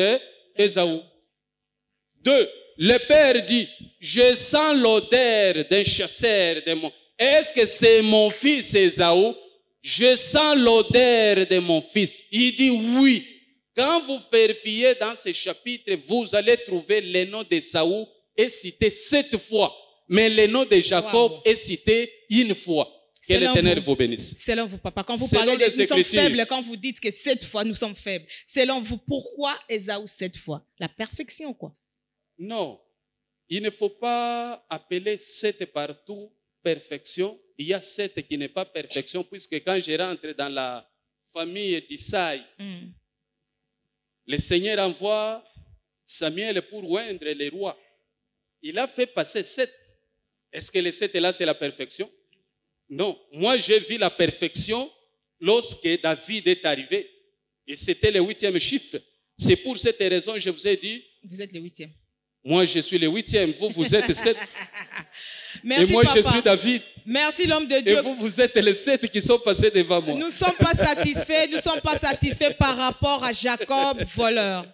Ésaü. 2. Le père dit, je sens l'odeur d'un chasseur de mon... Est-ce que c'est mon fils Ésaü? Je sens l'odeur de mon fils. Il dit oui. Quand vous vérifiez dans ce chapitre, vous allez trouver le nom d'Ésaü est cité 7 fois. Mais le nom de Jacob est cité une fois. Que l'Éternel vous bénisse. Selon vous, papa, quand vous Selon parlez de les nous sommes Écritures. faibles, quand vous dites que 7 fois nous sommes faibles, selon vous, pourquoi Ésaü 7 fois? La perfection, quoi. Non. Il ne faut pas appeler 7 partout perfection. Il y a 7 qui n'est pas perfection, puisque quand je rentre dans la famille d'Isaïe, le Seigneur envoie Samuel pour oindre les rois. Il a fait passer 7. Est-ce que les 7 là, c'est la perfection? Non. Moi, j'ai vu la perfection lorsque David est arrivé. Et c'était le 8e chiffre. C'est pour cette raison que je vous ai dit, Vous êtes le 8e. moi, je suis le 8e. Vous êtes 7. Merci, Et moi, papa. je suis David. Merci, l'homme de Et Dieu. vous êtes les 7 qui sont passés devant moi. Nous ne sommes pas satisfaits par rapport à Jacob, voleur.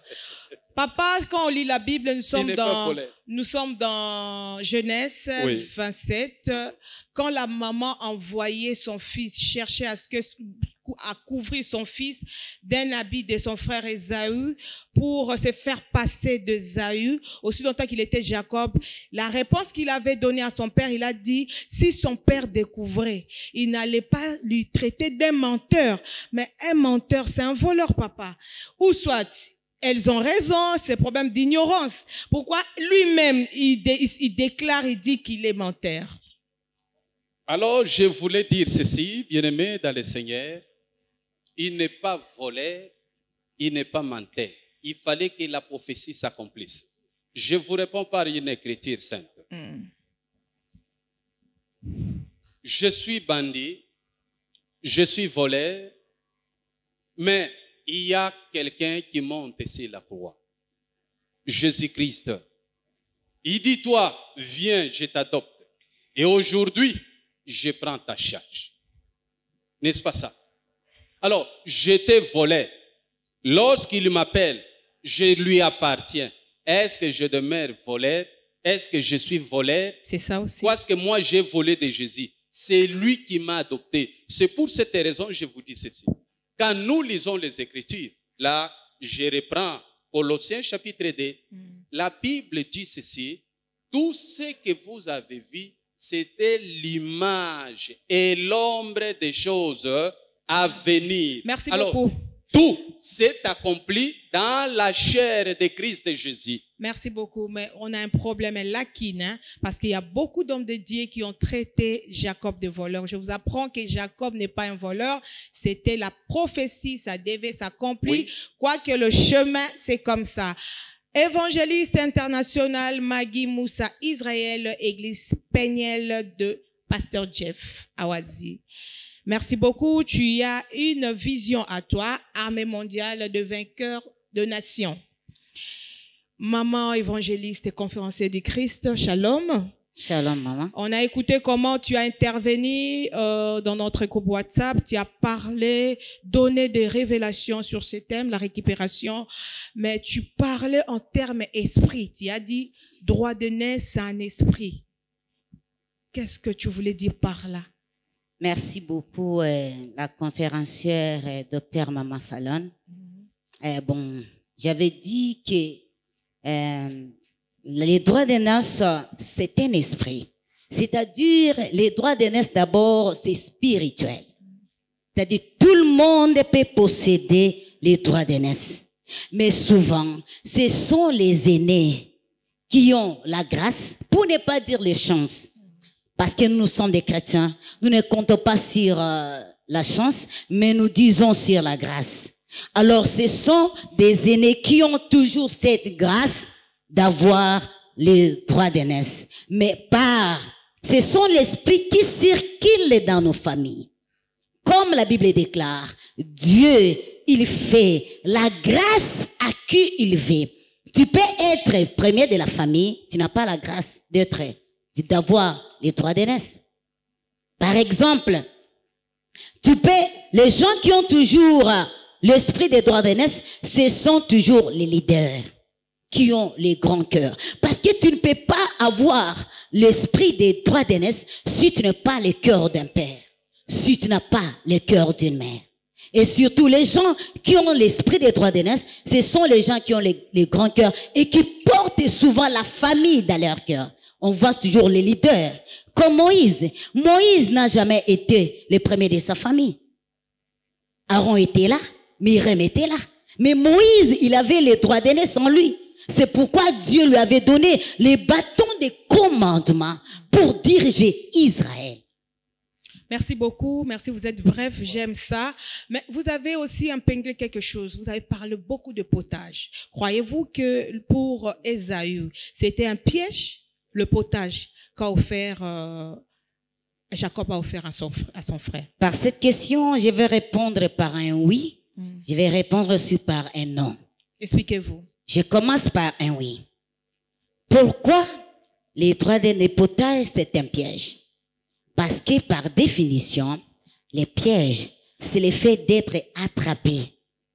Papa, quand on lit la Bible, volé. nous sommes dans Genèse Oui. 27. Quand la maman envoyait son fils chercher à couvrir son fils d'un habit de son frère Ésaü pour se faire passer d'Ésaü, aussi longtemps qu'il était Jacob, la réponse qu'il avait donnée à son père, il a dit, si son père découvrait, il n'allait pas lui traiter d'un menteur. Mais un menteur, c'est un voleur, papa. Ou soit, elles ont raison, c'est problème d'ignorance. Pourquoi lui-même, il déclare, il dit qu'il est menteur? Alors, je voulais dire ceci, bien-aimé dans le Seigneur, il n'est pas volé, il n'est pas menteur. Il fallait que la prophétie s'accomplisse. Je vous réponds par une écriture sainte. Je suis bandit, je suis voleur, mais il y a quelqu'un qui monte sur la croix. Jésus-Christ. Il dit, toi, viens, je t'adopte. Et aujourd'hui, je prends ta charge. N'est-ce pas ça? Alors, j'étais volé. Lorsqu'il m'appelle, je lui appartiens. Est-ce que je demeure voleur? Est-ce que je suis voleur? C'est ça aussi. Parce que moi, j'ai volé de Jésus. C'est lui qui m'a adopté. C'est pour cette raison que je vous dis ceci. Quand nous lisons les Écritures, là, je reprends Colossiens chapitre 2, la Bible dit ceci, tout ce que vous avez vu, c'était l'image et l'ombre des choses à venir. Merci Alors, beaucoup. tout s'est accompli dans la chair de Christ Jésus. Merci beaucoup, mais on a un problème, un lacune, hein, parce qu'il y a beaucoup d'hommes de Dieu qui ont traité Jacob de voleur. Je vous apprends que Jacob n'est pas un voleur, c'était la prophétie, ça devait s'accomplir, Oui. quoique le chemin, c'est comme ça. Évangéliste international Maggie Moussa Israël, Église Peignel de Pasteur Jeff Awazi. Merci beaucoup, tu as une vision à toi, armée mondiale de vainqueurs de nations. Maman évangéliste et conférencière du Christ, shalom. Shalom, maman. On a écouté comment tu as intervenu dans notre groupe WhatsApp, tu as parlé, donné des révélations sur ce thème, la récupération, mais tu parlais en termes esprit, tu as dit droit de naissance, c'est un esprit. Qu'est-ce que tu voulais dire par là? Merci beaucoup, la conférencière, docteur Maman Fallon. Bon, j'avais dit que les droits de naissance, c'est un esprit. C'est-à-dire, les droits de naissance, d'abord, c'est spirituel. C'est-à-dire, tout le monde peut posséder les droits de naissance. Mais souvent, ce sont les aînés qui ont la grâce, pour ne pas dire les chances. Parce que nous sommes des chrétiens, nous ne comptons pas sur la chance, mais nous disons sur la grâce. Alors, ce sont des aînés qui ont toujours cette grâce d'avoir les droits d'aînesse. Mais ce sont l'esprit qui circule dans nos familles. Comme la Bible déclare, Dieu, il fait la grâce à qui il veut. Tu peux être premier de la famille, tu n'as pas la grâce d'avoir les droits d'aînesse. Par exemple, les gens qui ont toujours l'esprit des droits d'aînesse, ce sont toujours les leaders qui ont les grands cœurs. Parce que tu ne peux pas avoir l'esprit des droits d'aînesse si tu n'as pas le cœur d'un père, si tu n'as pas le cœur d'une mère. Et surtout, les gens qui ont l'esprit des droits d'aînesse, ce sont les gens qui ont les grands cœurs et qui portent souvent la famille dans leur cœur. On voit toujours les leaders, comme Moïse. Moïse n'a jamais été le premier de sa famille. Aaron était là, Myriam était là. Mais Moïse, il avait les droits d'aînesse en lui. C'est pourquoi Dieu lui avait donné les bâtons de commandement pour diriger Israël. Merci beaucoup, merci, vous êtes bref, j'aime ça. Mais vous avez aussi épinglé quelque chose, vous avez parlé beaucoup de potage. Croyez-vous que pour Ésaü, c'était un piège, le potage qu'a offert, Jacob a offert à son frère? Par cette question, je vais répondre par un oui, je vais répondre aussi par un non. Expliquez-vous. Je commence par un oui. Pourquoi les droits de potage, c'est un piège? Parce que par définition, les pièges, c'est le fait d'être attrapé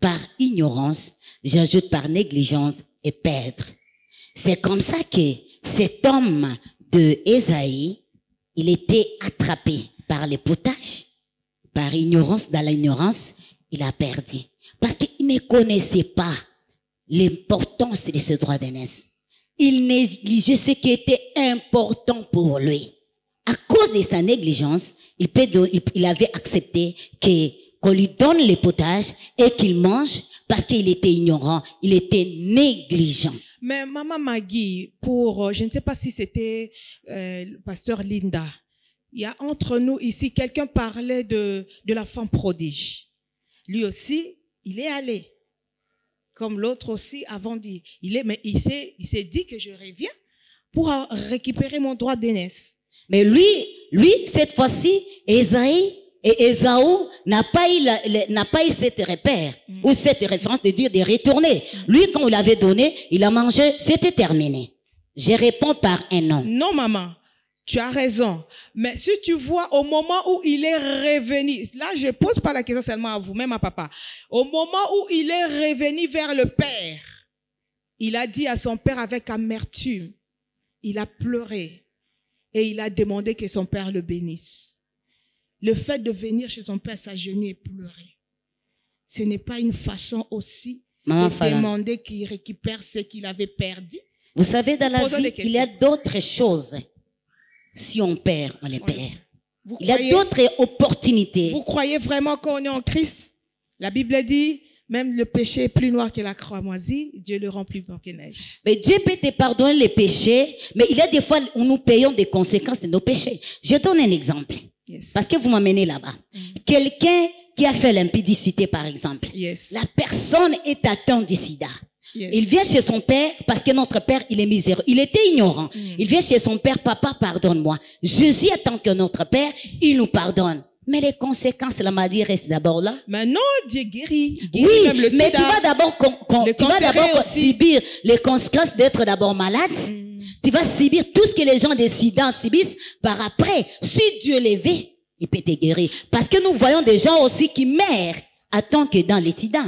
par ignorance, j'ajoute par négligence et perdre. C'est comme ça que cet homme de Ésaïe, il était attrapé par les potages, par ignorance, dans l'ignorance, il a perdu. Parce qu'il ne connaissait pas l'importance de ce droit d'aînesse. Il négligeait ce qui était important pour lui. À cause de sa négligence, il avait accepté qu'on lui donne les potages et qu'il mange parce qu'il était ignorant, il était négligent. Mais Maman Maggie, je ne sais pas si c'était pasteur Linda, il y a entre nous ici, quelqu'un parlait de la femme prodige. Lui aussi, il est allé. Comme l'autre aussi avant dit. Mais il s'est dit que je reviens pour récupérer mon droit d'aînesse. Mais lui, cette fois-ci, Ésaïe et Ésaü n'a pas eu cette repère, ou cette référence de dire de retourner. Lui, quand on l'avait donné, il a mangé, c'était terminé. Je réponds par un non. Non, maman. Tu as raison. Mais si tu vois au moment où il est revenu, là, je pose pas la question seulement à vous, même à papa. Au moment où il est revenu vers le Père, il a dit à son Père avec amertume, il a pleuré et il a demandé que son Père le bénisse. Le fait de venir chez son Père s'agenouiller et pleurer, ce n'est pas une façon aussi de demander qu'il récupère ce qu'il avait perdu. Vous savez, dans la vie, il y a d'autres choses. Si on perd, on les perd. Il y a d'autres opportunités. Vous croyez vraiment qu'on est en Christ? La Bible dit, même le péché est plus noir que la croix moisie, Dieu le rend plus blanc que neige. Mais Dieu peut te pardonner les péchés, mais il y a des fois où nous payons des conséquences de nos péchés. Je donne un exemple. Yes. Parce que vous m'amenez là-bas. Quelqu'un qui a fait l'impudicité, par exemple. Yes. La personne est atteinte du sida. Yes. Il vient chez son père parce que notre père, il est miséreux. Il était ignorant. Il vient chez son père, papa, pardonne-moi. Jésus attend que notre père, il nous pardonne. Mais les conséquences, la maladie reste d'abord là. Maintenant, Dieu guérit. Oui, même le mais sida. tu vas d'abord subir les conséquences d'être d'abord malade. Tu vas subir tout ce que les gens des sida subissent par après. Si Dieu les veut, il peut te guérir. Parce que nous voyons des gens aussi qui meurent attends que dans les sida.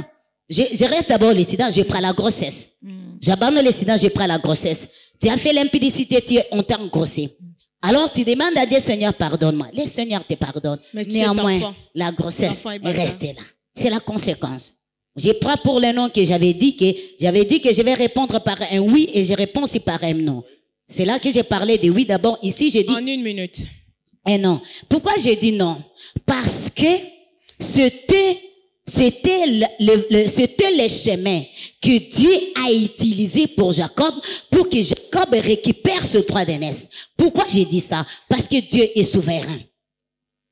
Je reste d'abord les sida, je prends la grossesse. J'abandonne les sida, je prends la grossesse. Tu as fait l'impudicité, on t'a engrossé. Alors tu demandes à Dieu, Seigneur, pardonne-moi. Le Seigneur te pardonne. Néanmoins, la grossesse est restée là. C'est la conséquence. Je prends pour le nom que j'avais dit que je vais répondre par un oui et je réponds aussi par un non. C'est là que j'ai parlé de oui. D'abord, ici, j'ai dit. En une minute. Un non. Pourquoi j'ai dit non? Parce que c'était le chemin que Dieu a utilisé pour Jacob, pour que Jacob récupère ce droit d'aînesse. Pourquoi j'ai dit ça? Parce que Dieu est souverain.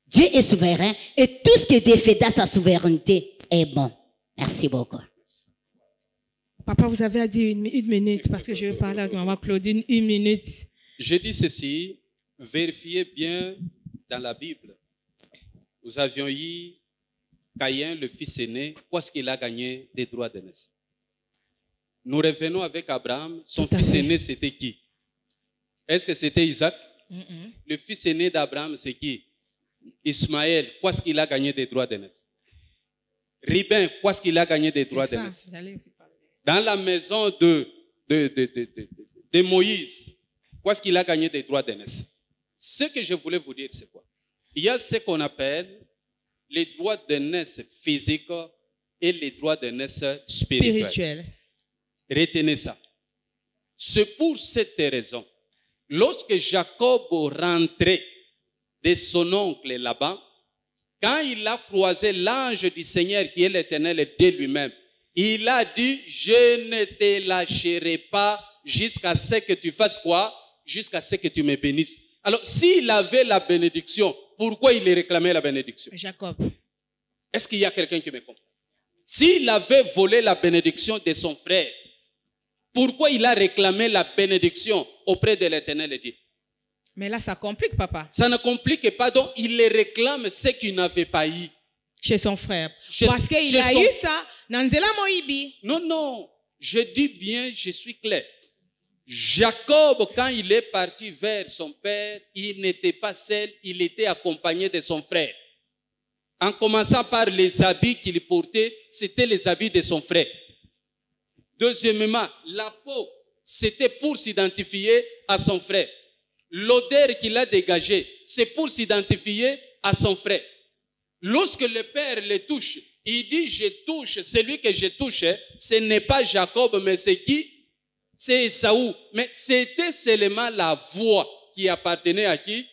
Dieu est souverain et tout ce qui est fait dans sa souveraineté est bon. Merci beaucoup. Papa, vous avez à dire une minute parce que je vais parler avec maman Claudine une minute. Je dis ceci, vérifiez bien dans la Bible. Nous avions eu Caïn, le fils aîné, qu'est-ce qu'il a gagné des droits d'aînesse? Nous revenons avec Abraham. Son fils aîné, c'était qui? Est-ce que c'était Isaac? Le fils aîné d'Abraham, c'est qui? Ismaël, qu'est-ce qu'il a gagné des droits d'aînesse? Ribin, qu'est-ce qu'il a gagné des droits d'aînesse? Dans la maison de Moïse, qu'est-ce qu'il a gagné des droits d'aînesse? Ce que je voulais vous dire, c'est quoi? Il y a ce qu'on appelle les droits d'aînesse physiques et les droits d'aînesse spirituels. Retenez ça. C'est pour cette raison, lorsque Jacob rentrait de son oncle Laban, quand il a croisé l'ange du Seigneur qui est l'Éternel et Dieu lui-même, il a dit, je ne te lâcherai pas jusqu'à ce que tu fasses quoi? Jusqu'à ce que tu me bénisses. Alors, s'il avait la bénédiction, pourquoi il réclamait la bénédiction? Jacob. Est-ce qu'il y a quelqu'un qui me comprend? S'il avait volé la bénédiction de son frère, pourquoi il a réclamé la bénédiction auprès de l'Éternel Dieu? Mais là, ça complique, papa. Ça ne complique pas, donc il les réclame ce qu'il n'avait pas eu. Chez son frère. Parce qu'il a eu ça, Nanzela Moïbi. Non, non, je dis bien, je suis clair. Jacob, quand il est parti vers son père, il n'était pas seul, il était accompagné de son frère. En commençant par les habits qu'il portait, c'était les habits de son frère. Deuxièmement, la peau, c'était pour s'identifier à son frère. L'odeur qu'il a dégagée, c'est pour s'identifier à son frère. Lorsque le père le touche, il dit, je touche, celui que je touche, ce n'est pas Jacob, mais c'est qui? C'est Esaü. Mais c'était seulement la voix qui appartenait à qui?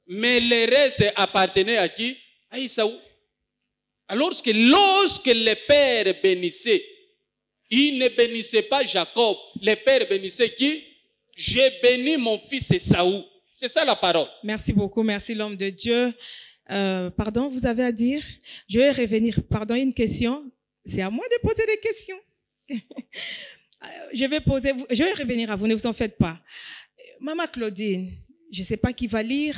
Mais le reste appartenait à qui? À Esaü. Alors lorsque le père bénissait, il ne bénissait pas Jacob. Le père bénissait qui? J'ai béni mon fils Esaü. C'est ça la parole. Merci beaucoup, merci l'homme de Dieu. Pardon, vous avez à dire? Je vais revenir. Pardon, une question. C'est à moi de poser des questions. Je vais revenir à vous, ne vous en faites pas. Maman Claudine, je ne sais pas qui va lire.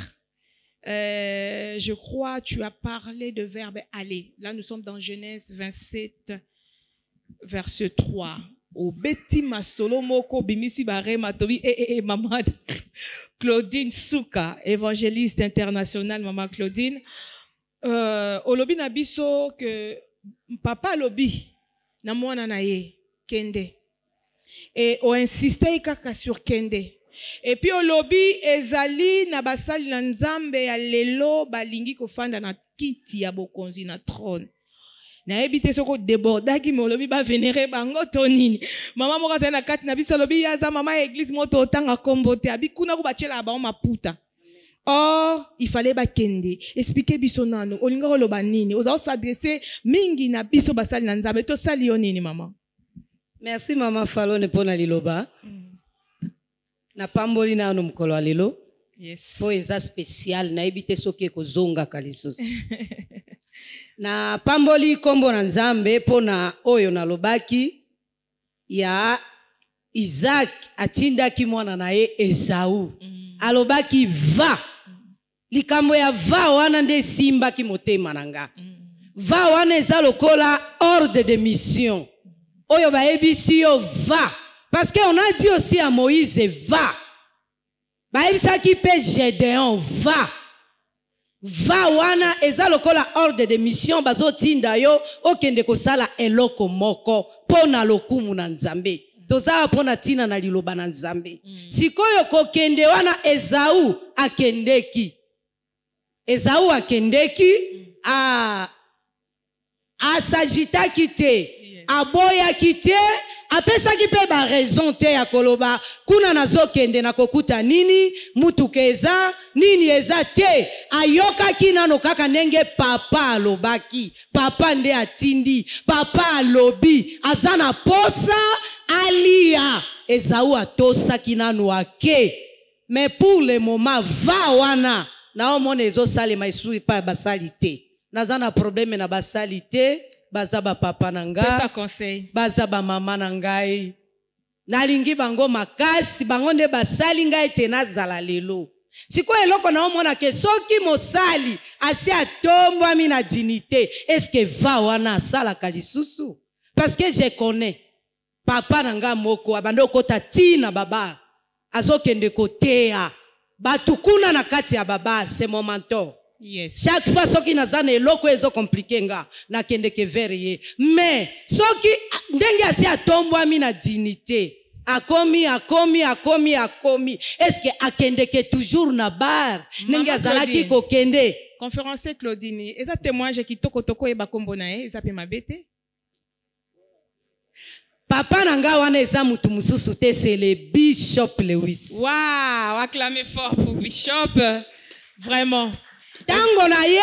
Je crois tu as parlé de verbe aller. Là, nous sommes dans Genèse 27, verset 3. Au Betty Masolo Moko Bimisi Bare Matobi maman Claudine Souka, évangéliste international, maman Claudine. Au lobi na biso que papa lobi na mwana na ye kende. Et on insistait kaka sur kende. Et puis au lobby ezali na basali na nzambe ya lelo balingi kofanda na kiti ya bokonzi na trône. Na ebite soko débordaki mo lobby ba vénérer bango tonini. Mama moka za na kati na biso lobby yaza mama église moto otanga kombote abikuna ko bachela ba maputa. Or, il fallait ba kende. Expliquer biso nano. Olinga oloba nini. Oza s'adresser mingi na biso basali na nzambe to sali yo nini mama. Merci maman Falone pona liloba. Na pamboli na no mukolo lelo. Yes. Po eza spécial na ebite soki kozonga kalisusu. Na pamboli kombo na nzambe pona oyo na lobaki ya Isaac atindaki mwana na ye Esaü. Alobaki va. Likambo ya va wana nde simbaki motema nanga. Va wana eza lokola ordre de mission. Oyo ba ebisi yo va. Parce qu'on a dit aussi à Moïse, va. Ba ebisa ki pe Gédéon, va. Va wana eza lokola ordre de mission bazo tinda yo okende kosala eloko moko pona lokumu na nzambe. Toza pona tina na liloba na nzambe. Sikoyo kokende wana Esaü akendeki. Esaü akendeki asagita kite. Aboya kite. Apesa ki pe ba raison te ya koloba kuna nazokende na kokuta nini mutuke eza nini eza te ayoka kinano kaka ndenge papa alobaki papa nde atindi papa alobi azana posa alia Esaü atosa kinano ake mais pour le moment va wana na omone ezo sale maisuri pa basalite nazana problème na basalite baza ba papa na nga baza ba mama na ngai nalingi bango makasi bango nde basali ngai te nazala lelo siko eloko na omona ke soki mosali asi atombwami na dignité est-ce que va wana asala kalisusu parce que je connais papa na nga moko abando kota tina baba azokende kotea batukuna na kati ya baba c'est mon mentor. Yes. Chaque fois soki nazana eloko ezo compliqué nga na kende ke verye mais soki ndenge asi atombwami na dignité akomi est-ce que akende ke toujours na bar ndenge azalaki kokende conférencier Claudine eza témoignage kitoko toko e bakombo na ye eza pe mabete papa nanga wana eza mutu mususu te c'est le Bishop Lewis. Waouh, acclamez fort pour Bishop vraiment. Tango na ye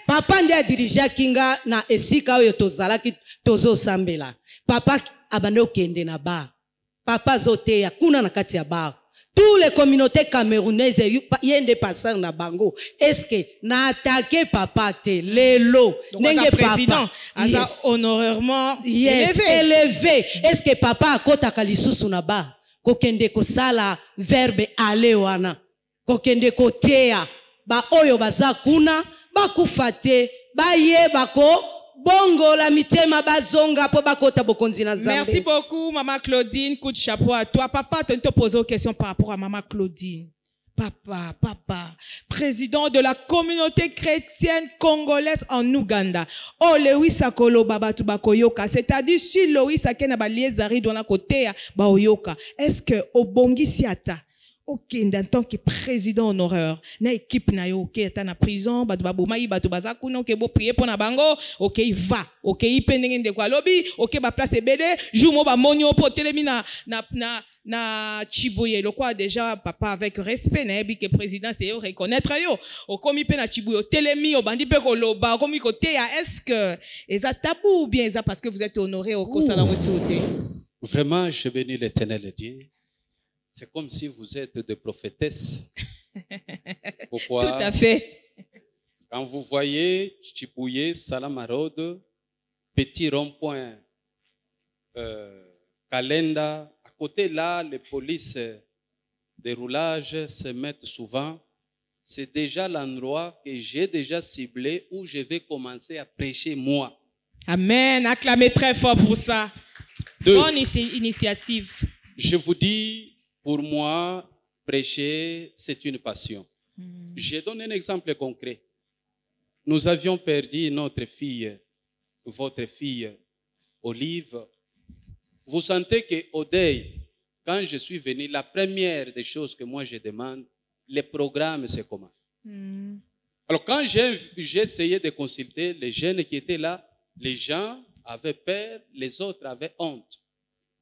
papa ndia dirija kinga na esika oyo tozalaki tozo sambela papa abande okende na bar papa zote ya kuna na kati ya bar tous les communautés camerounaises yende passant na bango est-ce que na attaquer papa te lelo nenge papa asa honorairement élevé est-ce que papa akota kalisusu na bar kokende kosala verbe aller wana kokende kotea ba oyo baza kuna bakufate baye bako bongo la mitema bazonga po bakota bokonzi na Nzambe. Merci beaucoup maman Claudine, coup de chapeau à toi. Papa, tu te poses une question par rapport à maman Claudine. Papa, président de la communauté chrétienne congolaise en Ouganda. Oh, Lewisa Kolo Baba Tubakoyoka. C'est-à-dire, si Lewisa Kena Baliezari dans la côté, Baoyoka. Est-ce que, au Bongi Siata, ok, en tant que président honoraire, na équipe na yo, ok, ta na prison, batu baboumaï, batu bazakuna, ok, bo prier pour na bango, ok, il va, ok, il pendenge de quoi lobby, ok, ba place ebele, joumo ba monyo po telemi na Chibouye, le quoi déjà, papa, avec respect, na ebi que président, c'est yo reconnaître yo, o komi pe na Chibouye, telemi, o bandi pe koloba, o komi kote ya, est-ce que, eza tabou ou bien eza parce que vous êtes honoré au Kosa la Ressoute? Vraiment, je bénis l'Éternel Dieu. C'est comme si vous êtes des prophétesses. Pourquoi? Tout à fait. Quand vous voyez Chibouye, Salamarode, petit rond-point, Kalenda, à côté là, les polices de roulage se mettent souvent. C'est déjà l'endroit que j'ai déjà ciblé où je vais commencer à prêcher moi. Amen. Acclamez très fort pour ça. Bonne initiative. Je vous dis, pour moi, prêcher, c'est une passion. Je donne un exemple concret. Nous avions perdu notre fille, votre fille, Olive. Vous sentez qu'au deuil, quand je suis venu, la première des choses que moi je demande, les programmes, c'est comment? Alors, quand j'ai essayé de consulter les jeunes qui étaient là, les gens avaient peur, les autres avaient honte.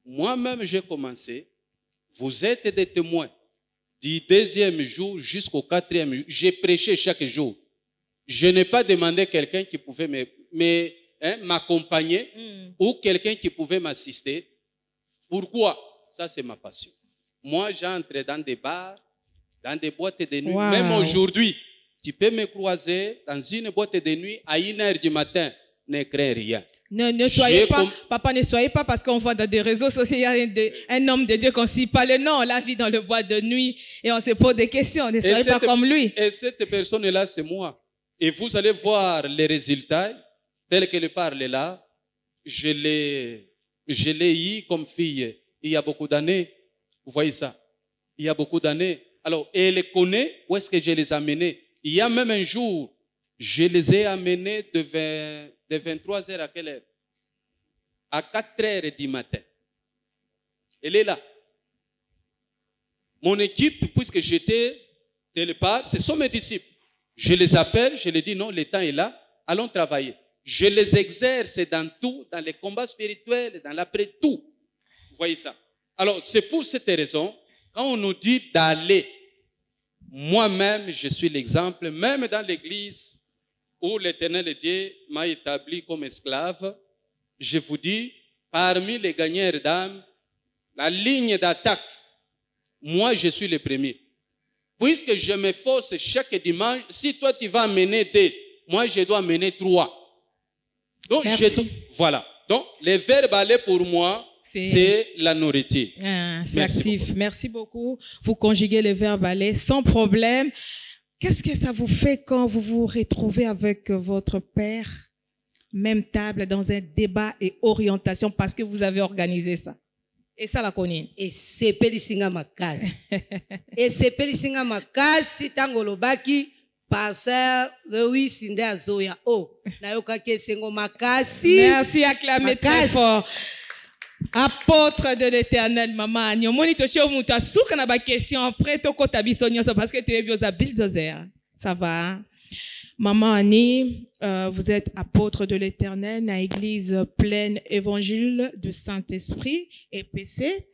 Moi-même, j'ai commencé. Vous êtes des témoins. Du deuxième jour jusqu'au quatrième jour, j'ai prêché chaque jour. Je n'ai pas demandé quelqu'un qui pouvait m'accompagner ou quelqu'un qui pouvait m'assister. Pourquoi? Ça, c'est ma passion. Moi, j'entre dans des bars, dans des boîtes de nuit. Wow. Même aujourd'hui, tu peux me croiser dans une boîte de nuit à 1h du matin. Ne crains rien. Ne soyez pas, papa, ne soyez pas parce qu'on voit dans des réseaux sociaux, il y a un homme de Dieu qu'on ne cite pas le nom, la vie dans le bois de nuit, et on se pose des questions. Ne soyez pas comme lui. Et cette personne-là, c'est moi. Et vous allez voir les résultats, tels qu'elle parle là. Je l'ai eu comme fille il y a beaucoup d'années. Vous voyez ça? Il y a beaucoup d'années. Alors, elle connaît où est-ce que je les ai amenés. Il y a même un jour, je les ai amenés de 23h à quelle heure? À 4h du matin. Elle est là. Mon équipe, puisque j'étais quelque part, ce sont mes disciples. Je les appelle, je les dis non, le temps est là, allons travailler. Je les exerce dans tout, dans les combats spirituels, dans l'après tout. Vous voyez ça? Alors, c'est pour cette raison, quand on nous dit d'aller, moi-même, je suis l'exemple, même dans l'église, où l'Éternel Dieu m'a établi comme esclave, je vous dis, parmi les gagneurs d'âme, la ligne d'attaque, moi je suis le premier. Puisque je me force chaque dimanche, si toi tu vas mener 2, moi je dois mener 3. Donc, voilà. Donc, le verbe aller pour moi, c'est la nourriture. C'est actif. Beaucoup. Merci beaucoup. Vous conjuguez le verbe aller sans problème. Qu'est-ce que ça vous fait quand vous vous retrouvez avec votre père, même table, dans un débat et orientation parce que vous avez organisé ça? Et ça, la connaît. Et c'est Pélissinga Makasi. Et c'est Pélissinga Makasi, Tangolobaki, Pasteur Louis Sinde Zoya. Oh, Nayoka Kesengo Makasi. Merci, acclamez très fort. Apôtre de l'Éternel, maman, nous avons une question après parce que tu es bien bulldozer. Ça va? Maman Annie, vous êtes apôtre de l'Éternel, à l'église pleine évangile de Saint-Esprit, EPC.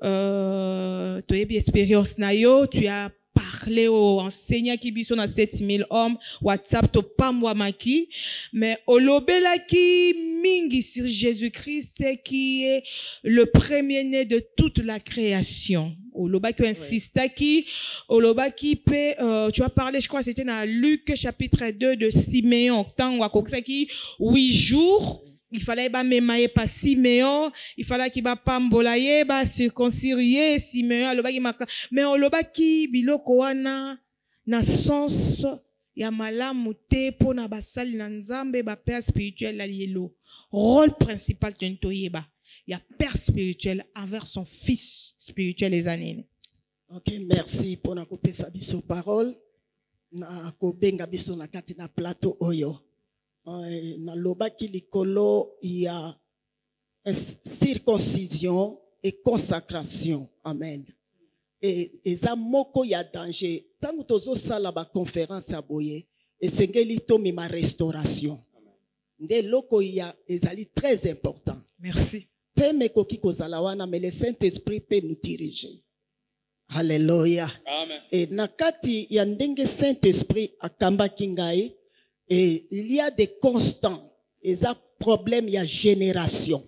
Tu as une expérience nayo, tu as parlé aux enseignants qui sont à 7000 hommes, WhatsApp, to pas moi maki, mais olobela qui mingi sur Jésus-Christ qui est le premier-né de toute la création. Oloba qui insiste qui, Oloba qui peut, tu as parlé, je crois, c'était dans Luc chapitre 2 de Siméon, tant qui 8 jours. Il fallait pas mémailler pas Siméon, il fallait qu'il va pas mbolaye, ba circoncirier Siméon, mais on loba ki biloko wana na sens ya malamu te po na basali na nzambe ba père spirituel la lielo. Rôle principal tentoyeba, ya père spirituel envers son fils spirituel les années. Ok, merci pour na kopesa biso parole. Na kobenga biso na kati na plateau oyo. Na lobaki likolo ya circoncision et consacration. Amen. Et eza moko ya danger. Tango tozo sala ba conférence ya boye, esengeli to ma restauration. Nde loko ya ezali très important. Merci. Teme koki kozala wana, mais le Saint-Esprit peut nous diriger. Alléluia. Amen. Et nakati ya ndenge Saint-Esprit akambaki ngai, et il y a des constants. Eza problème ya génération.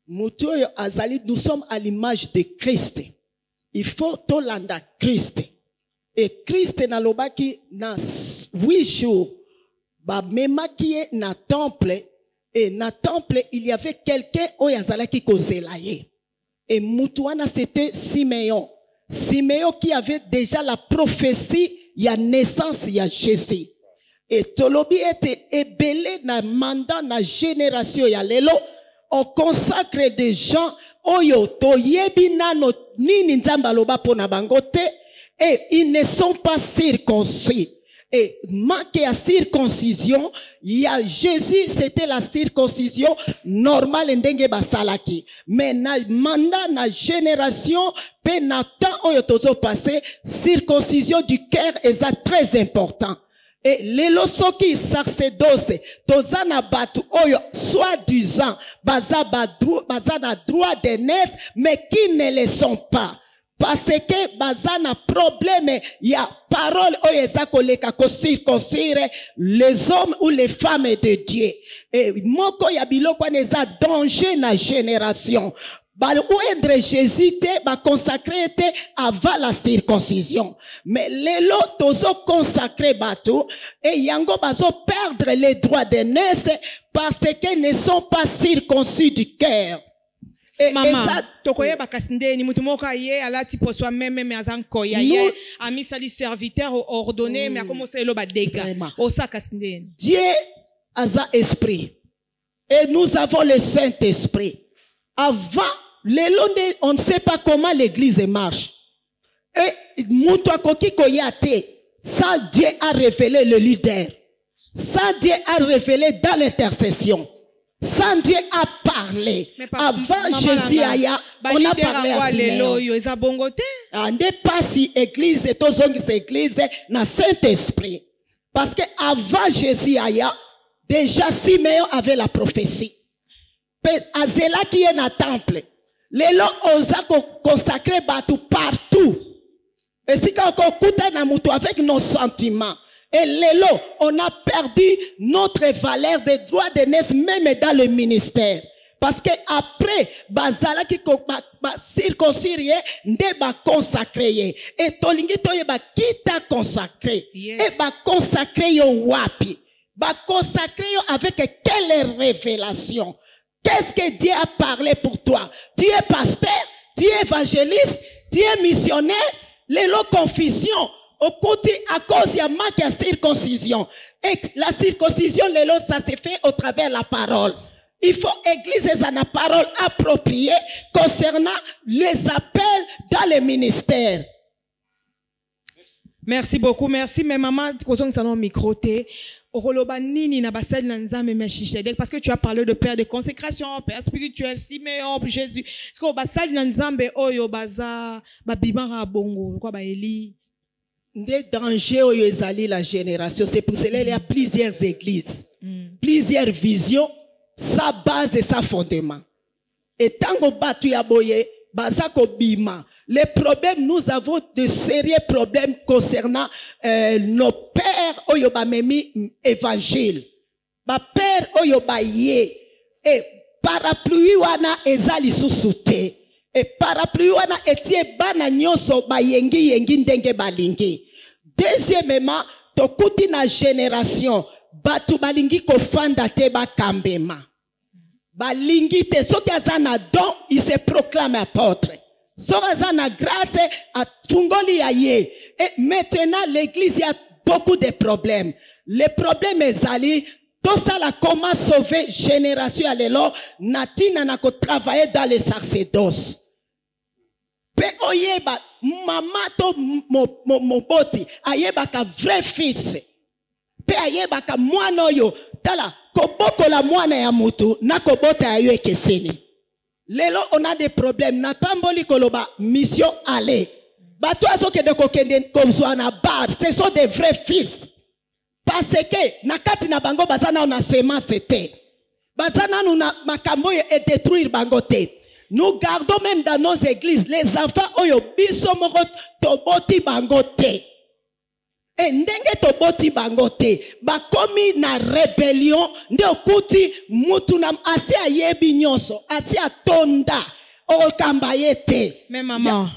Mutu oyo azali, nous sommes à l'image de Christ. Il faut tolanda Christ. Et Christ na lobaki na 8 jours, ba memaki na temple, et na temple il y avait quelqu'un oyo azalaki kozela ye. Et mutuana c'était Siméon. Siméon qui avait déjà la prophétie ya naissance ya Jésus. Et tolobi était ébélé na mandat na génération ya lelo. On consacre des gens oyo toyebi nano nini nzamba loba pona bangote, et ils ne sont pas circoncis. Et manque à circoncision, il y a Jésus, c'était la circoncision normale ndenge basalaki. Mais na mandat na génération, pe na temps oyo tozo passé, circoncision du cœur est très important. Et lelo soki sacerdoce tozana batu oyo soi-disant baza na droit d'aînesse, mais qui ne le sont pas. Parce que bazana problème ya parole oyo eza koleka ko circoncire les hommes ou les femmes de Dieu. Et moko ya biloko neza danger na génération. Ou Jésus te consacré te avant la circoncision. Mais les lots tozo consacré bateau et yango bazo perdre les droits d'aînesse parce qu'ils ne sont pas circoncis du cœur. Maman, tokoye bakasinde ni mutu moko ye alati pour soi même mais azan koya ye ami sali serviteur ordonné mais a commencé le ba dégâts au sakasinde. Dieu a un esprit et nous avons le Saint-Esprit. Avant on ne sait pas comment l'église marche. Et mutu akoki koyate, ça Dieu a révélé le leader. Ça Dieu a révélé dans l'intercession. Sans Dieu a parlé. Avant Jésus aya, on a parlé à Siméon. On n'est pas si église et tous église na Saint-Esprit. Parce que avant Jésus aya, déjà Siméon avait la prophétie. Azela qui est na temple. Les lots ont consacré batou partout. Et si on écoute na mutu avec nos sentiments. Et lélo, on a perdu notre valeur de droit d'aînesse même dans le ministère. Parce que après, bazala ki circoncire, nde ba consacré. Et tolingi toye ba kita consacré. Et ba consacré yo wapi. Ba consacré yo avec quelle révélation. Qu'est-ce que Dieu a parlé pour toi? Tu es pasteur, tu es évangéliste, tu es missionnaire, lélo confusion. Au côté, à cause, il y a manque de circoncision. Et la circoncision, ça se fait au travers de la parole. Il faut égliser la parole appropriée concernant les appels dans les ministères. Merci beaucoup, merci. Mais maman, microté. Parce que tu as parlé de père de consécration, père spirituel, Siméon, Jésus. Est-ce que basal nanzambe oyo baza babibara bongo quoi ba Eli? Des dangers oyo ezali la génération. C'est pour cela qu'il y a plusieurs églises, plusieurs visions, sa base et sa fondement. Et tango batu ya boye bazako bima. Les problèmes, nous avons de sérieux problèmes concernant nos pères oyo ba memi évangile. Ba père oyo ba ye. Et parapluie wana ezali susute. Et parapluie wana etie bana nyoso ba yengi ndenge balingi. Deuxièmement, tokuti na génération batu balingi ko fanda te ba kambema. Balingi te soki azana don, il se proclame apôtre. Soki azana grâce a fungoli ya ye. Et maintenant l'église y a beaucoup de problèmes. Les problèmes ezali tout ça là comment sauver génération à l'élo natina na ko travailler dans les sacerdoces. Pe oyeba mama to moboti ayeba ka vrai fils. Pe ayeba ka mwana oyo tala koboko la mwana ya mutu na kobota ayo ekeseni. Lelo on a des problèmes na pamboli koloba mission aller. Bato azoke de kokende kozwa na bar, ce sont des vrais fils. Parce que na kati na bango bazana na semence te. Bazana na makambo et détruire bango te. Nous gardons même dans nos églises les enfants oyo biso moko toboti bango te. Et ndenge toboti bango te, bakomi na rébellion, nde okuti mutu na asi ayebi nyonso, asi atonda, okamba yete. Mais maman.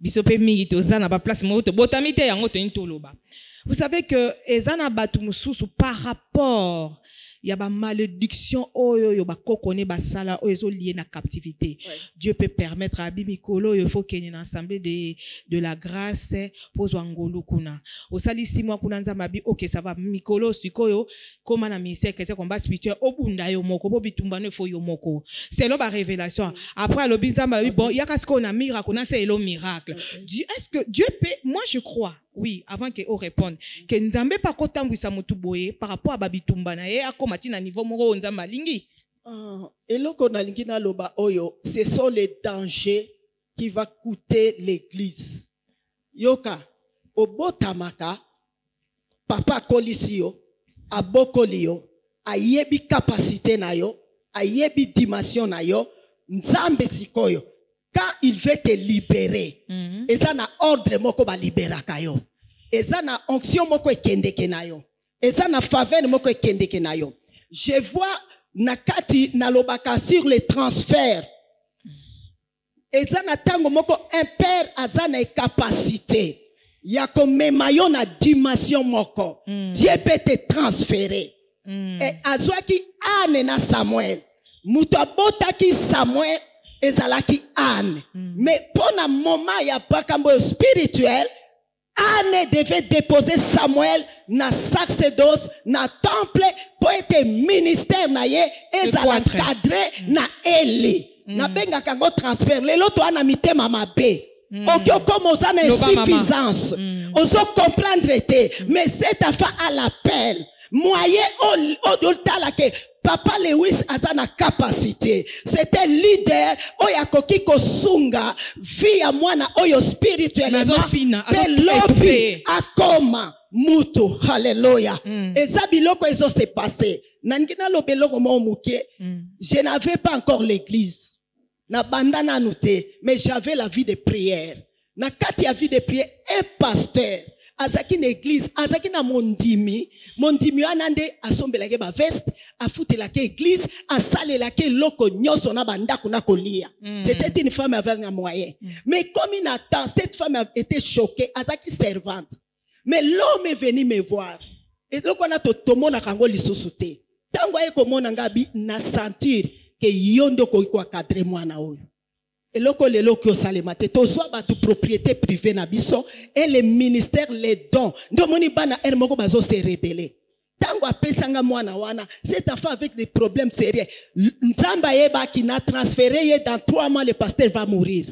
Biso pe mingi tozana ba place moto botamite yango to intoloba. Vous savez que ezana batu mususu par rapport il y a ba malédiction oyo yo ba kokone ba sala oyo lié na captivité. Dieu peut permettre à bimikolo il faut qu'il y ait une assemblée de la grâce pour zangolo kuna. Osali 6 mois kuna nza mabi OK ça va mikolo sikoyo comme na ministère que c'est combat spirituel obunda yo moko bo bitumba no fo yo moko. C'est là ba révélation. Après le bizamba bon il y a qu'est-ce qu'on a miracle on a c'est le miracle. Est-ce que Dieu peut moi je crois oui, avant que on réponde, que Nzambe pas kotambwisa mutu boye par rapport à babitumba na ye akomati na niveau moko nzamba lingi. Eloko na lingi na loba oyo, ce sont les dangers qui va coûter l'église. Yoka, obotamaka, papa kolisio, abokolio, ayebi capacité na yo, ayebi dimension na yo, Nzambe sikoyo. Quand il veut te libérer, et ça na ordre moko ba liberaka yo. Et ça na onction moko ekendeke na yo. Et ça na faveur moko ekendeke na yo. Je vois nakati na lobaka sur les transferts. Et ça na tango moko un père azana capacité. Ya komema yo na dimension moko. Dieu peut te transférer. Et azwaki ane na Samuel. Mutu abotaki Samuel ezalaki Anne. Mais pour un moment il y a pas kambo spirituel, Anne devait déposer Samuel na sacerdoce, na temple pour être ministère na ye ezala cadré na Eli. Na benga kango transfert. Lelo to ana mitema mabe. Okyo comme ozana insuffisance. Ozo comprendre te. Mais cette affaire à l'appel. Moyen au talake. Papa Lewis a na capacité. C'était leader oya koki kosunga via mwana oyo spirituellement. Pelopi akoma mutu. Hallelujah. Eza biloko ezo se passé. Nangina lobeloko mo muke. Je n'avais pas encore l'église. Na bandana nute, mais j'avais la vie de prière. Na kati ya vie de prière, un pasteur azaki na église, azaki na mondimi anande asombelake ba veste, afutelake église, asalelake loko nyoso na bandako na kolia. C'était une femme avec un moyen. Mais comme il attend, cette femme a été choquée, azaki servante. Mais l'homme est venu me voir. Et donc on a tomo na kango lisusu. Tango aye komona ngabi na sentir que yondo ko cadre mwana oyo. Eloko lelo ki osalema te tozwa batu propriété privée na biso et les ministères les dons ndo moni bana er moko bazo se rebeller tango apesanga mwana wana cette affaire avec des problèmes sérieux nzamba yeba ki na transféré ye dans 3 mois le pasteur va mourir.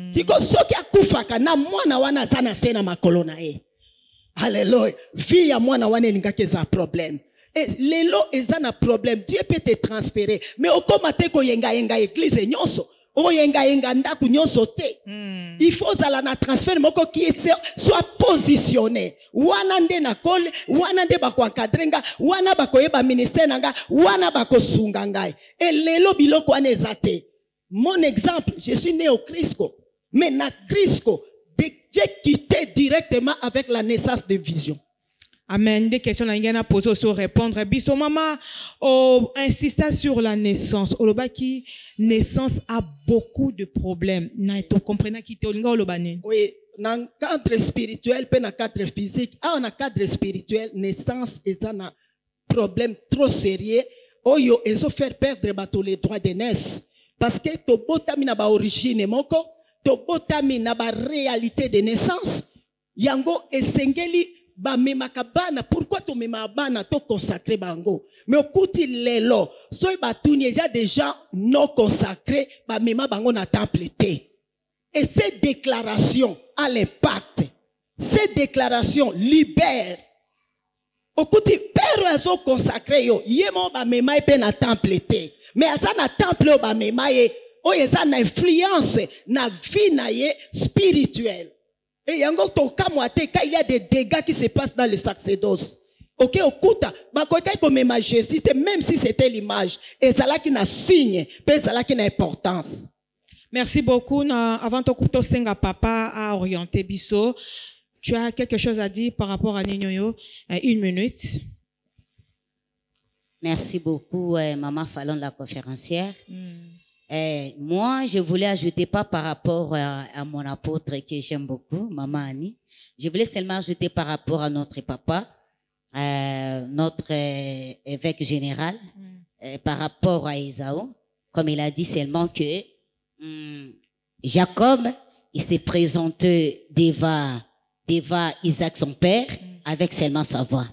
Siko soki akufaka na mwana wana zana sena makolo na ye. Alléluia. Vie ya mwana wana elingaki za problème. Et lelo ezana problème Dieu peut te transférer mais okomate ko yenga église nyonso. Ndaku nyonso te. Il faut zala na transfert moko qui soit positionné. Wana nde na kole, wana nde bako encadrenga, wana bako yeba ministère nanga, wana bako sunga ngai. Et lelo biloko wana ezate. Mon exemple, je suis né au Crisco. Mais na Crisco, j'ai quitté directement avec la naissance de vision. Amen. Des questions à poser sur répondre. Biso maman insista sur la naissance. Olobaki naissance a beaucoup de problèmes. Na to comprenez qui te olinga olobane. Oui, dans cadre spirituel, pe na cadre physique, na cadre spirituel, naissance est un problème trop sérieux. Oyo ezo faire perdre bato les droits de naissance parce que to botami na ba origine moko, to botami na ba réalité de naissance. Yango esengeli ba memaka bana, pourquoi to mema bana to consacrer bango? Mais okuti lelo, soy batuni il y a des gens non consacrés, ba mema bango na temple te. Et ces déclarations a l'impact. Ces déclarations libèrent. Okuti père azo consacré yo, yemo ba mema pe na temple te. Mais aza na temple ba mema ye, o eza na influence na vie na ye spirituelle. Et il y a des dégâts qui se passent dans le sacerdoce. Ok, okuta, bakoka ko mema Jésus, même si c'était l'image, et ça là qui n'a signe, et ça là qui n'a importance. Merci beaucoup. Avant ton couteau senga papa a orienté biso, tu as quelque chose à dire par rapport à Ninyoyo? 1 minute. Merci beaucoup, Maman Fallon, la conférencière. Moi, je voulais ajouter pas par rapport à mon apôtre que j'aime beaucoup, Maman Annie. Je voulais seulement ajouter par rapport à notre papa, notre évêque général, par rapport à Ésaü. Comme il a dit seulement que Jacob, il s'est présenté devant Isaac, son père, avec seulement sa voix.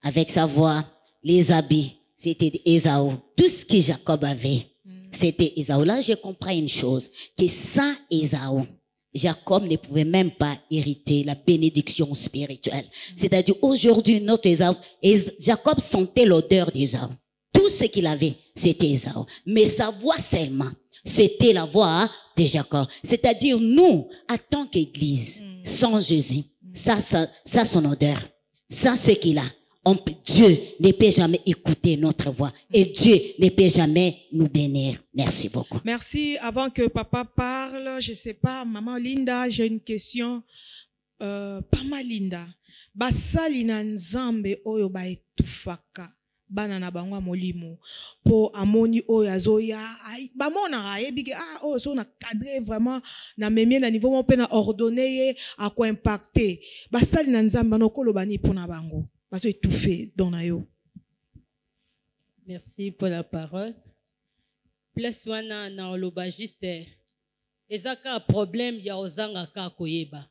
Avec sa voix, les habits, c'était Ésaü. Tout ce que Jacob avait, c'était Ésaü. Là, je comprends une chose, que sans Ésaü, Jacob ne pouvait même pas hériter la bénédiction spirituelle. C'est-à-dire, aujourd'hui, notre Ésaü, Jacob sentait l'odeur d'Ésaü. Tout ce qu'il avait, c'était Ésaü. Mais sa voix seulement, c'était la voix de Jacob. C'est-à-dire, nous, en tant qu'Église, sans Jésus, ça son odeur. Ça, ce qu'il a. Dieu ne peut jamais écouter notre voix. Et Dieu ne peut jamais nous bénir. Merci beaucoup. Merci. Avant que papa parle, je sais pas, maman Linda, j'ai une question. Pama Linda. Basali na nzambe oyo ba etufaka. Bana na bangwa molimo. Po amoni oyo azoya. Ba mona ayebi oh so na cadré vraiment na memie na niveau mo pe na ordonné a ko impacter. Basali na nzambe no kolobani pona bango. Parce que tout fait dans nayo. Merci pour la parole. Plus wana na olobagiste. Ezaka problème ya ozanga ka koyeba.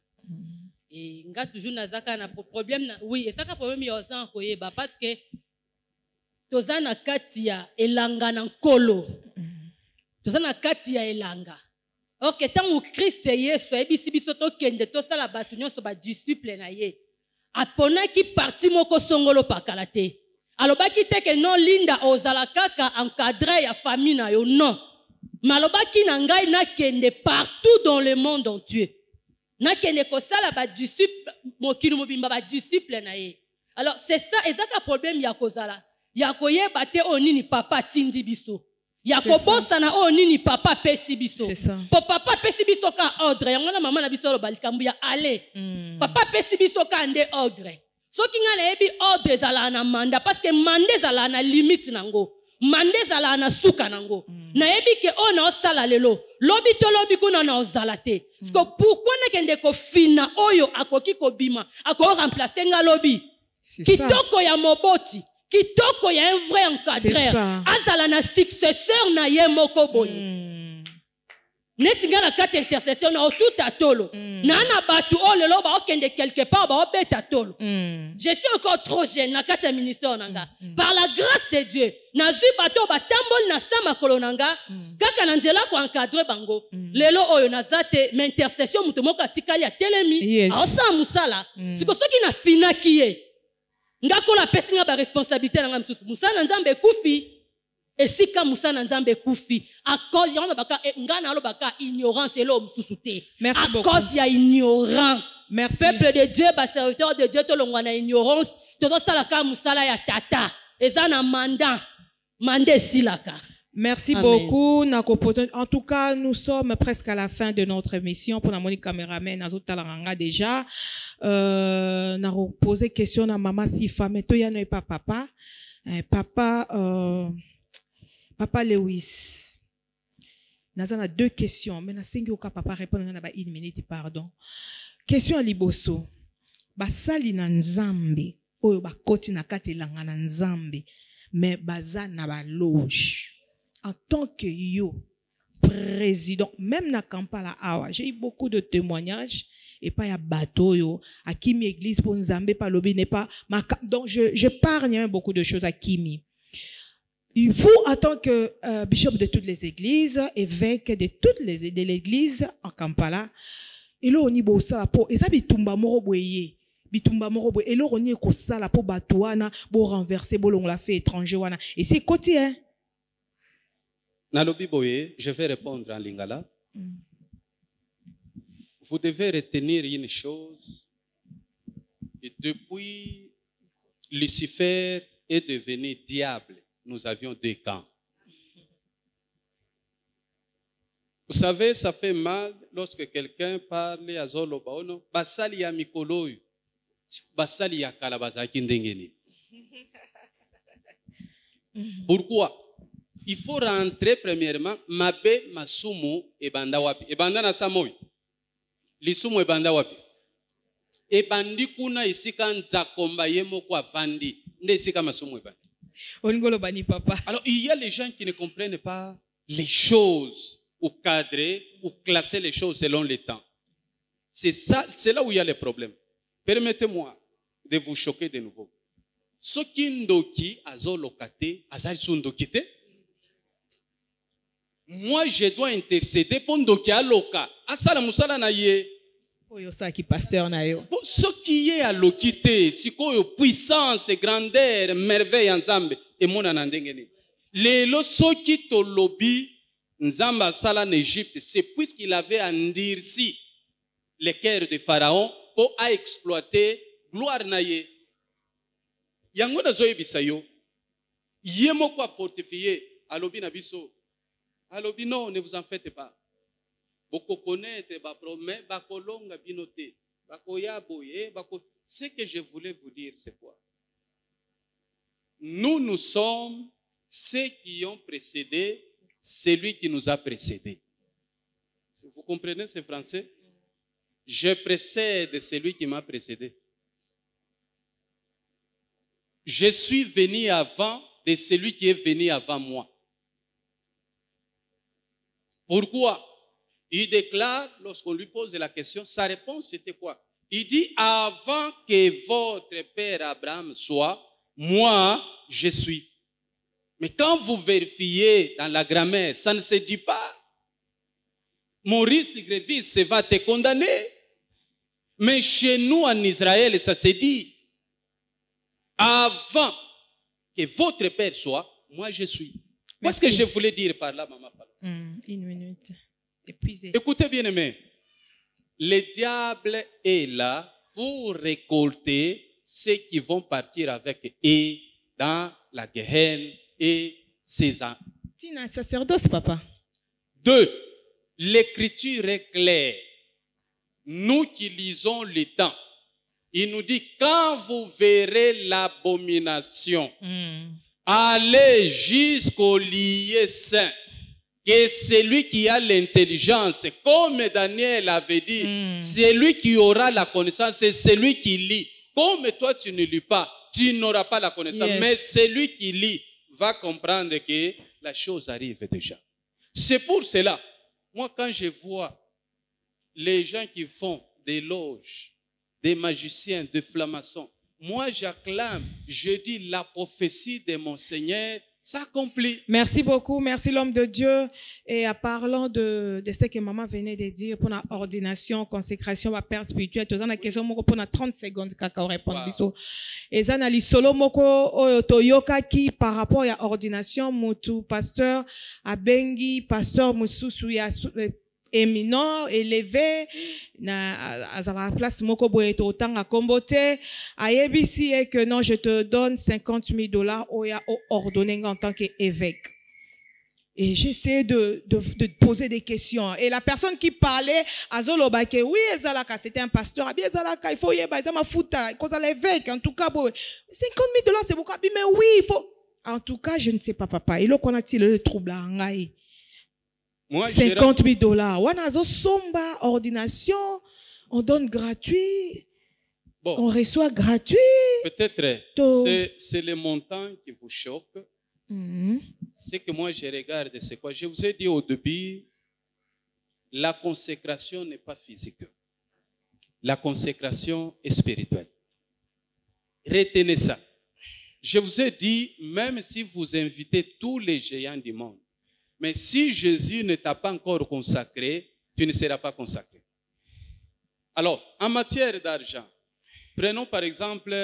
Et nga toujours nazaka na problème na oui, ezaka problème ya ozanga koyeba parce que tozana katia elanga na nkolo. Tozana katia elanga. Ok, tangu Christ Yesu ebisi biso to kende to sala batu nyonso ba disciple na ye. Apona ki parti moko songolo pakalate. Alobaki te ke non linda ozala kaka encadré ya famille na yo non. Malobaki na ngai na kende partout dans le monde entier. Na kende ko sala ba disciple mokili mobimba ba disciple na ye. Alors c'est ça ezaka problème ya kozala. Ya koyeba te onini papa tindi biso. Ya kobosa na onini papa pesi biso. C'est ça. Po papa pesi biso ka ordre. Yango na mama na biso lo balikambu ya ale. Papa pesi biso ka nde ordre. So ki nga na ebi ordre zala na manda parce que mande zala na limite nango. Mande zala na suka nango. Na ebi ke ona osala lelo. Lobi to lobi kuna na ozala te. Sko pourquoi na kende ko fina oyo akoki ko bima. Ako remplacer nga lobi. Kitoko ya moboti. Kitoko ya un vrai encadreur. Azala na successeur na ye moko boye. Netinga na kati intercession na tout atolo. Na na batu o lelo ba okende quelque part ba obeta tolo. Je suis encore trop jeune na kati ministère nanga. Par la grâce de Dieu, na zui bato ba tambol na sama kolonanga, kaka na nzela ko encadrer bango. Lelo oyo na zate mais intercession muto moko atikali ya telemi. Asa musala. Siko soki na finaki ye. Ngako la pesinga ba responsabilité na msusu. Musa na nzambe kufi. Et si ka musa na nzambe kufi à cause ya baka ngana lo baka ignorance elo msusu te. À cause ya ignorance. Merci. Peuple de Dieu ba serviteur de Dieu to longwa na ignorance to sala ka musala ya tata. Eza na mandat. Mandé silaka. Merci beaucoup. En tout cas, nous sommes presque à la fin de notre émission. Pour la Monique Cameraman, Azotalaranga déjà. N'a posé question à maman Sifa, mais toi, il n'y a pas papa. Papa Lewis. Nous avons 2 questions. Mais nous avons papa répondre dans 1 minute, pardon. Question à Liboso. Basali na nzambe. Oyo bakoti na kati langa na nzambe. Mais baza na ba loge. En tant que yo, président, même na Kampala Awa, j'ai eu beaucoup de témoignages et pas ya bateau yo à kimi église pour nzambe pas lobby n'est pas donc j'épargne beaucoup de choses à kimi. Vous, en tant que bishop de toutes les églises, évêque de toutes les de l'église en Kampala, et là on y bossa po et ça bitumba moro boye bitumba moro boye et là on y ko sala po batouana bo renverser bo long la fait étranger wana et c'est côté hein. Nalobi boye, je vais répondre en lingala. Vous devez retenir une chose. Et depuis Lucifer est devenu diable, nous avions deux camps. Vous savez, ça fait mal lorsque quelqu'un parle à Zolo Baono, Basali ya Mikoloyu, Basali ya Kalabazaki Ndengeni. Pourquoi? Il faut rentrer premièrement, Mabe Masumu et Banda Wapi. Et Banda na Samoy. Lisumu et Banda Wapi. Et Bandi Kuna isika Nzakomba Yemo kwa Vandi. Nde isika Masumu et Bandi. Ongolo bani papa. Alors, il y a les gens qui ne comprennent pas les choses, ou cadrer, ou classer les choses selon le temps. C'est ça, c'est là où il y a les problèmes. Permettez-moi de vous choquer de nouveau. Soki ndoki azo lokate, azali sundokite. Moi, je dois intercéder pour ndoki aloka. Asala musala na ye. Oyo sa ki pasteur na yo. Ce qui est à l'okité, c'est quoi puissance, grandeur, merveille ensemble. Et mon anandengeni. Lelo soki to lobby nzamba sala en Égypte, c'est puisqu'il avait endurci les cœurs de Pharaon pour exploiter gloire na ye. Yango na zoye bisayo. Yemo kwa fortifier. Alobi na biso. Alobi non, ne vous en faites pas. Boko connaître, ba promet, ba kolonga binote, ba koya boye, ba ko. Ce que je voulais vous dire, c'est quoi? Nous sommes ceux qui ont précédé celui qui nous a précédés. Vous comprenez ce français? Je précède celui qui m'a précédé. Je suis venu avant de celui qui est venu avant moi. Pourquoi? Il déclare, lorsqu'on lui pose la question, sa réponse c'était quoi? Il dit, avant que votre père Abraham soit, moi, je suis. Mais quand vous vérifiez dans la grammaire, ça ne se dit pas. Maurice Grévis va te condamner. Mais chez nous en Israël, ça se dit, avant que votre père soit, moi, je suis. Qu'est-ce que je voulais dire par là, maman? Une minute. Épuisé. Écoutez bien aimé, le diable est là pour récolter ceux qui vont partir avec eux dans la Gehenna et ses âmes. Tina, sacerdoce, papa. 2. L'écriture est claire. Nous qui lisons le temps, il nous dit, quand vous verrez l'abomination, allez jusqu'au lieu saint. Que celui qui a l'intelligence, comme Daniel avait dit, celui qui aura la connaissance, c'est celui qui lit. Comme toi tu ne lis pas, tu n'auras pas la connaissance. Yes. Mais celui qui lit va comprendre que la chose arrive déjà. C'est pour cela, moi quand je vois les gens qui font des loges, des magiciens, des francs-maçons, moi j'acclame, je dis la prophétie de mon Seigneur s'accomplit. Merci beaucoup, merci l'homme de Dieu. Et en parlant de ce que maman venait de dire pour la ordination, consécration, ma père spirituel, tu as une question pour 30 secondes kaka répondre biso. Et ça na li solo moko toyoka ki par rapport à ordination mutu pasteur abengi pasteur mususu ya éminent, élevé, à la place moko boye to tanga kombote, ayebisi et que non, je te donne $50,000 oya ordonné en tant qu'évêque. Et j'essaie de poser des questions. Et la personne qui parlait, Azolobake, oui, Ezalaka, c'était un pasteur, Abi Ezalaka, il faut y aller, ma fouta, cause à l'évêque, en tout cas, $50,000, c'est beaucoup, mais oui, il faut, en tout cas, je ne sais pas, papa. Et là, qu'on a-t-il le trouble à Angaï? $50,000. Wanazo somba, ordination, on donne gratuit. Bon. On reçoit gratuit. Peut-être, c'est le montant qui vous choque. Ce que moi je regarde, c'est quoi? Je vous ai dit au début, la consécration n'est pas physique. la consécration est spirituelle. Retenez ça. Je vous ai dit, même si vous invitez tous les géants du monde, mais si Jésus ne t'a pas encore consacré, tu ne seras pas consacré. Alors, en matière d'argent, prenons par exemple,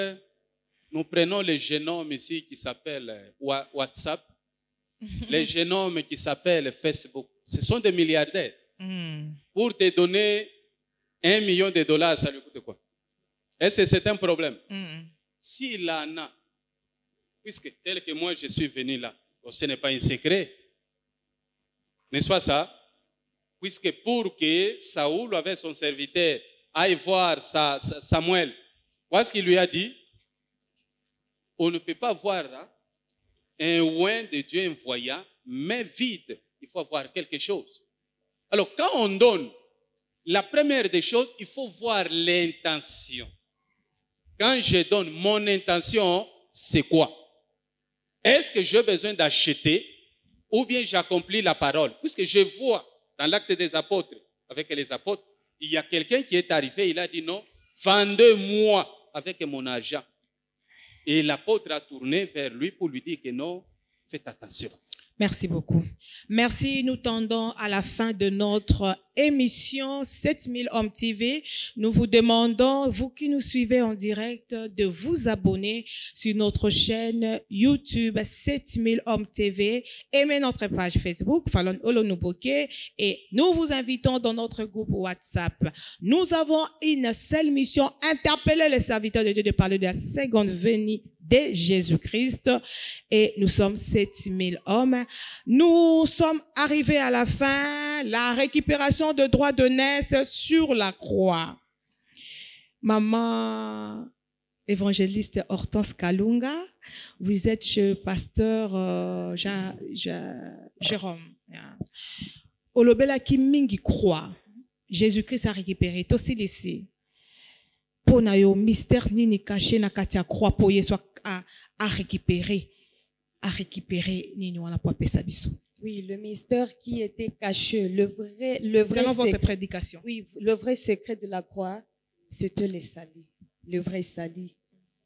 nous prenons les jeunes hommes ici qui s'appellent WhatsApp, les jeunes hommes qui s'appellent Facebook. Ce sont des milliardaires. Pour te donner $1 million, ça lui coûte quoi? Est-ce que c'est un problème? S'il en a, puisque tel que moi je suis venu là, ce n'est pas un secret. N'est-ce pas ça? Puisque pour que Saoul, avec son serviteur, aille voir Samuel, voilà ce qu'il lui a dit. On ne peut pas voir là, un oint de Dieu envoyant, mais vide. Il faut avoir quelque chose. Alors, quand on donne, la première des choses, il faut voir l'intention. Quand je donne, mon intention, c'est quoi? Est-ce que j'ai besoin d'acheter ou bien j'accomplis la parole? Puisque je vois dans l'acte des apôtres, avec les apôtres, il y a quelqu'un qui est arrivé, il a dit non, vendez-moi avec mon argent. Et l'apôtre a tourné vers lui pour lui dire que non, faites attention. Merci beaucoup. Merci. Nous tendons à la fin de notre émission 7000 Hommes TV. Nous vous demandons, vous qui nous suivez en direct, de vous abonner sur notre chaîne YouTube 7000 Hommes TV. Aimez notre page Facebook, Falon Olonuboke, et nous vous invitons dans notre groupe WhatsApp. Nous avons une seule mission, interpeller les serviteurs de Dieu de parler de la seconde venue de Jésus-Christ, et nous sommes 7000 hommes. Nous sommes arrivés à la fin, la récupération de droits de naissance sur la croix. Maman évangéliste Hortense Kalunga, vous êtes chez pasteur Jérôme. Olobela ki mingi croix. Jésus-Christ a récupéré aussi laissé. Pour nayo mystère nini caché na katia croix pour soit à récupérer nini wana pour pesa biso. Oui, le mystère qui était caché, le vrai selon votre secret, prédication. oui, le vrai secret de la croix, c'était le salut, le vrai salut.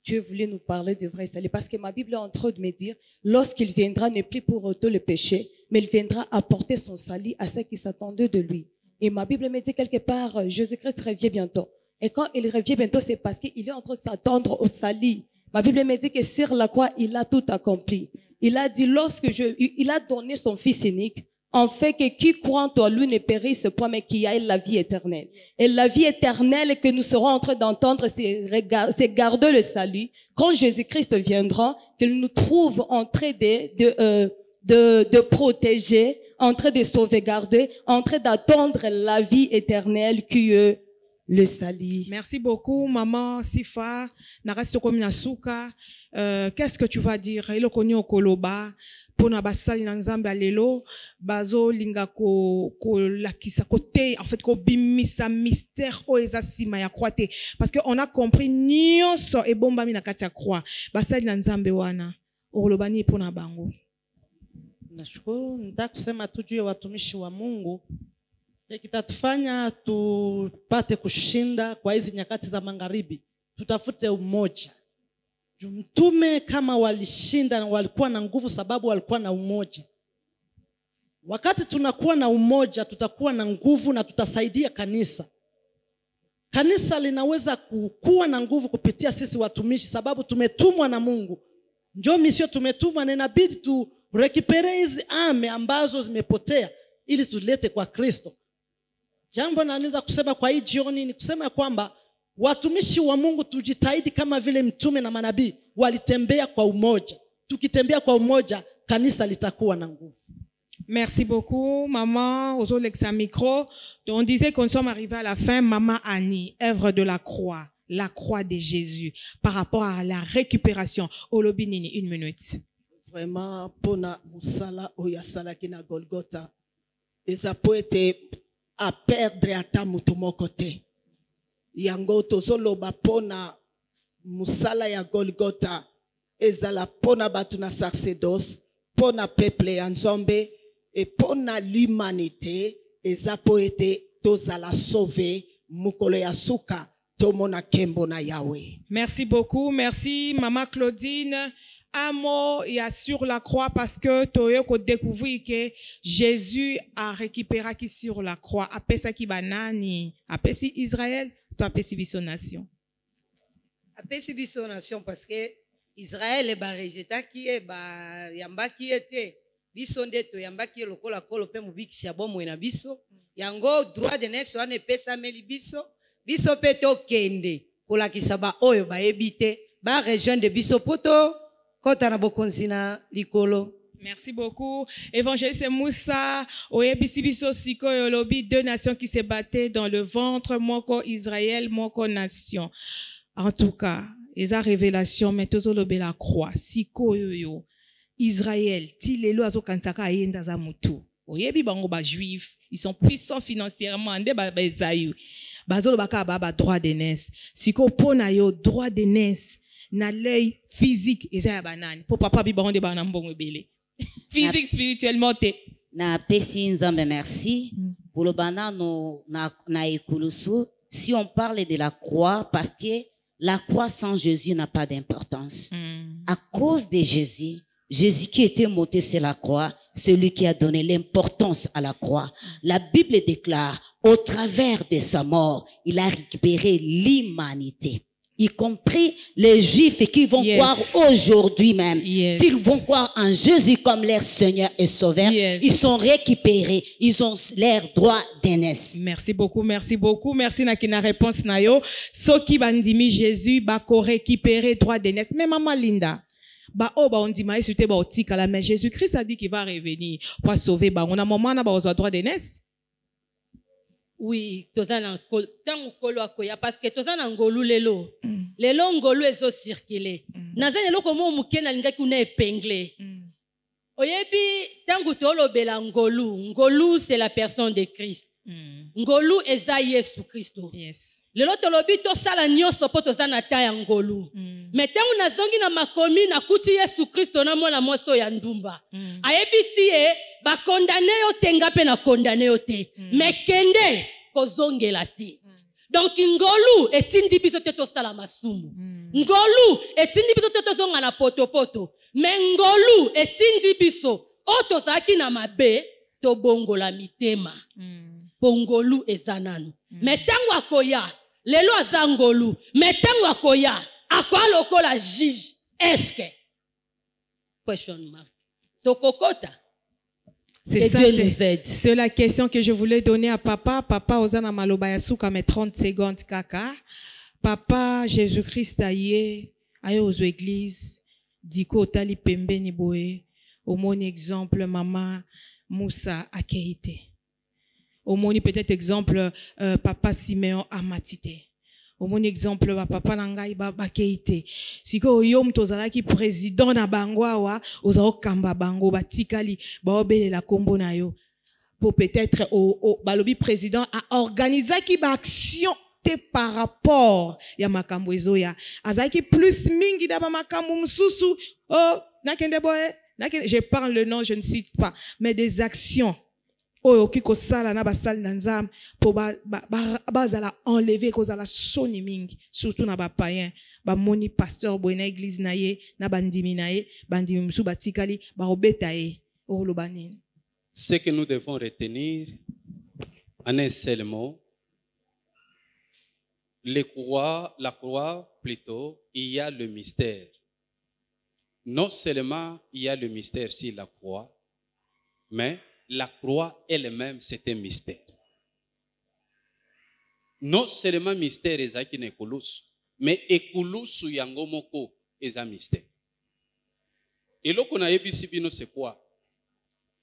Dieu voulait nous parler de vrai salut parce que ma Bible est en train de me dire, lorsqu'il viendra, ne plus pour ôter le péché, mais il viendra apporter son salut à ceux qui s'attendaient de lui. Et ma Bible me dit quelque part, Jésus-Christ revient bientôt. Et quand il revient bientôt, c'est parce qu'il est en train de s'attendre au salut. Ma Bible me dit que sur la croix, il a tout accompli. Il a dit, il a donné son fils unique, en fait que qui croit en toi, lui ne périsse point, mais qui a la vie éternelle. Et la vie éternelle que nous serons en train d'entendre, c'est garder le salut. Quand Jésus-Christ viendra, qu'il nous trouve en train de protéger, en train de sauvegarder, en train d'attendre la vie éternelle qui est le salut. Merci beaucoup, maman Sifa. Qu'est-ce que tu vas dire? Il connaît au Koloba. Pour na basali na nzambe alelo bazo linga ko lakisa côté en fait ko bimisa mystère o ezasima ya croate parce que on a compris nyonso e bomba mi na kati ya croix basali na nzambe wana olobani pour na bango. Nashukuru, nataka kusema tu juu ya watumishi wa Mungu kitatufanya tupate kushinda kwa hizi nyakati za magharibi. Tutafute umoja. Mtume kama walishinda na walikuwa na nguvu sababu walikuwa na umoja. Wakati tunakuwa na umoja, tutakuwa na nguvu na tutasaidia kanisa. Kanisa linaweza kuwa na nguvu kupitia sisi watumishi sababu tumetumwa na Mungu. Njoo misio tumetumwa na inabidi tu rekipere hizi ame ambazo zimepotea ili tulete kwa Kristo. Jambo naweza kusema kwa hii jioni ni kusema kwamba watumishi wa Mungu tujitahidi kama vile mtume na manabii walitembea kwa umoja. Tukitembea kwa umoja, kanisa litakuwa na nguvu. Merci beaucoup, maman. Aux autres micro. On disait qu'on sommes arrivés à la fin. Maman Annie, œuvre de la croix de Jésus, par rapport à la récupération. Olobinini, 1 minute. Vraiment, pona musala oyasala kina Golgotha. Eza poete à perdre ata mutu moko te. Yango tozoloba pona musala ya Golgotha. Ezala pona batu na sacerdoce, pona peuple ya Nzambe, et pona l'humanité. Eza poete tozala sauver mukolo ya suka. tomona nkembo na Yahweh. Merci beaucoup. Merci, Maman Claudine. Un mot, il y a sur la croix parce que tu as découvert que Jésus a récupéré qui sur la croix. Après ça, qui banani. Après si Israël, tu as si biso nation. Après si biso nation parce que Israël est barejeta qui est yamba qui était biso ndeto yamba qui lokola kolo pe mubikisi ya bomo na biso. Yango droit de naissance wane pesa meli biso. Biso pe to kende. Kola kisaba oyo ba ebite. Ba région de biso poto. Merci beaucoup. Évangéliste Moussa, oyebisi biso siko yolobi, deux nations qui se battaient dans le ventre, moko Israël, moko nation. En tout cas, eza révélation, mais tozolobe la croix, siko yo, Israël, ti lelo azo kansaka ayenda za mutu. Oyebi bango ba juif, ils sont puissants financièrement, nde ba ezayu. Bazolo baka ba droit de naissance. Siko pona yo droit de naissance. Na l'œil physique eza ya banani po papa bi bango de bana mbongo ebele physique spirituellement te na pesi nzambe merci pour le banano na ekulusu. Si on parle de la croix, parce que la croix sans Jésus n'a pas d'importance. À cause de Jésus, Jésus qui était monté sur la croix, celui qui a donné l'importance à la croix. La Bible déclare, au travers de sa mort, il a récupéré l'humanité, y compris les Juifs qui vont croire aujourd'hui même, qu'ils vont croire en Jésus comme leur Seigneur et Sauveur. Ils sont récupérés, ils ont leur droit d'aînesse. Merci beaucoup, merci beaucoup. Merci na réponse na yo. Soki bandimi Jésus bako récupérer droit d'aînesse. Mais maman Linda, on dit mais Jésus-Christ a dit qu'il va revenir pour sauver on a moment na droit d'aînesse. Oui, tozana tango kolo akoya parce que tozana ngolu lelo. Lelo ngolu ezo circuler. Nazana loko mo muke na linga kuna épinglé. Oyebi tango tolo bela ngolu c'est la personne de Christ. Ngolu eza Yesu Kristo. Yes. Lelo tolobi to sala nyonso po tozana ta ya ngolu. Mais tango nazongi na makomi na kuti Yesu Kristo na mwana moso ya ndumba. Ayebi si ba condamné yo tenga pe na condamné yo te. Mais kende kozongela te. Donc ngolu etindi biso te to sala masumu. Ngolu etindi biso te to zonga na poto. Mais ngolu etindi biso o to saki na mabe to bongola mitema. Pongolu ezananu. Metango akoya, lelo azangolu, metango akoya, akwa lokola juge, eske? Question mark. Tokokota. C'est ça, c'est la question que je voulais donner à papa. Papa, Ozana Maloba Yasuka, mais 30 secondes, kaka. Papa, Jésus-Christ aye aux églises, diko tali pembe ni boe, au mon exemple, maman Moussa Akeite. Au mon peut-être exemple, papa Simeon Amatite. Au mon exemple, papa Nangai Bakeite. Si ko yom tozala ki président na bangwa wa, ozao kamba bango batikali ba obele la kombo na yo. Pour peut-être au balobi président a organisé ki ba action te par rapport ya makambo ezo ya. Azaki plus mingi da ba makambo msusu. Oh, nakende boye, nakende, je parle le nom, je ne cite pas, mais des actions. Oh, kiko sala na basal nanzam po bazala enlever kozala soni mingi surtout na ba païen ba moni pasteur boina église na ye na bandimi na ye bandimi musu batikali ba obeta ye o lobanine. Ce que nous devons retenir en un seul mot, la croix plutôt, il y a le mystère. Non seulement il y a le mystère sur la croix, mais la croix elle-même, c'est un mystère. Non seulement mystère ezaki na ekulusu, mais ekulusu yango moko est un mystère. Et loko na yebisi bino c'est quoi?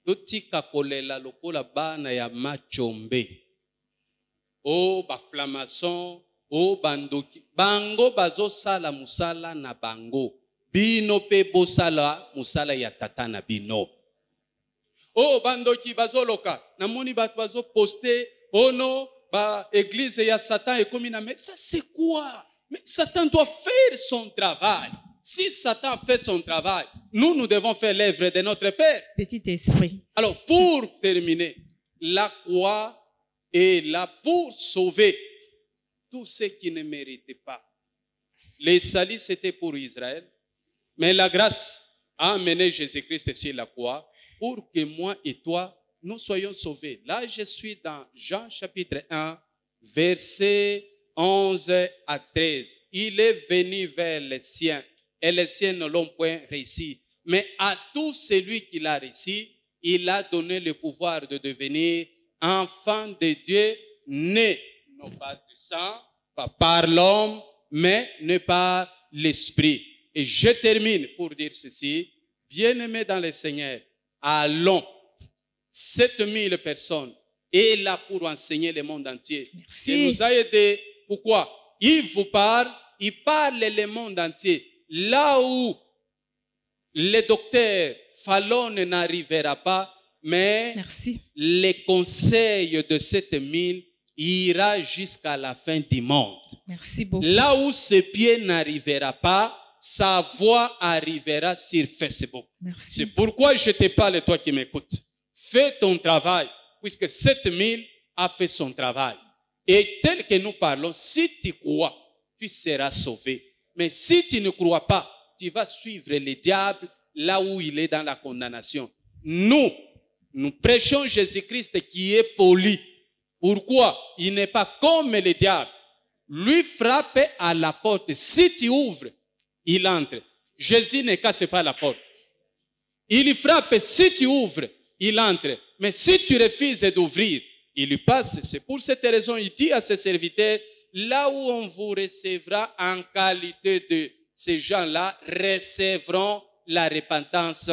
Totika kolela lokola bana ya machombe. O ba flamason, o bandoki. Bango bazo sala musala na bango. Bino pe bosala musala ya tata na bino. Oh, bandoki bazoloka, namoni bat bazo poster, oh non, ba église ya Satan et comme mais ça c'est quoi? Mais Satan doit faire son travail. Si Satan fait son travail, nous devons faire l'œuvre de notre Père. Petit esprit. Alors, pour terminer, la croix est là pour sauver. tous ceux qui ne méritaient pas. Les salis, c'était pour Israël, mais la grâce a amené Jésus-Christ sur la croix pour que moi et toi, nous soyons sauvés. Là, je suis dans Jean chapitre 1, versets 11 à 13. Il est venu vers les siens et les siens ne l'ont point réussi. Mais à tout celui qui l'a réussi, il a donné le pouvoir de devenir enfant de Dieu, né, non pas de sang, pas par l'homme, mais ne par l'esprit. Et je termine pour dire ceci. Bien-aimés dans le Seigneur, allons. 7000 personnes est là pour enseigner le monde entier. Merci. Il nous a aidés. Pourquoi? Il vous parle, il parle le monde entier. Là où le docteur Fallon n'arrivera pas, mais Merci. les conseils de 7000 ira jusqu'à la fin du monde. Merci beaucoup. Là où ce pied n'arrivera pas, sa voix arrivera sur Facebook. Merci. C'est pourquoi je te parle, toi qui m'écoutes. Fais ton travail, puisque 7000 a fait son travail. Et tel que nous parlons, si tu crois, tu seras sauvé. Mais si tu ne crois pas, tu vas suivre le diable là où il est dans la condamnation. Nous prêchons Jésus-Christ qui est poli. Pourquoi? Il n'est pas comme le diable. Lui frappe à la porte. Si tu ouvres, il entre. Jésus ne casse pas la porte. Il frappe, si tu ouvres, il entre. Mais si tu refuses d'ouvrir, il lui passe. C'est pour cette raison, il dit à ses serviteurs, là où on vous recevra en qualité de ces gens-là, recevront la repentance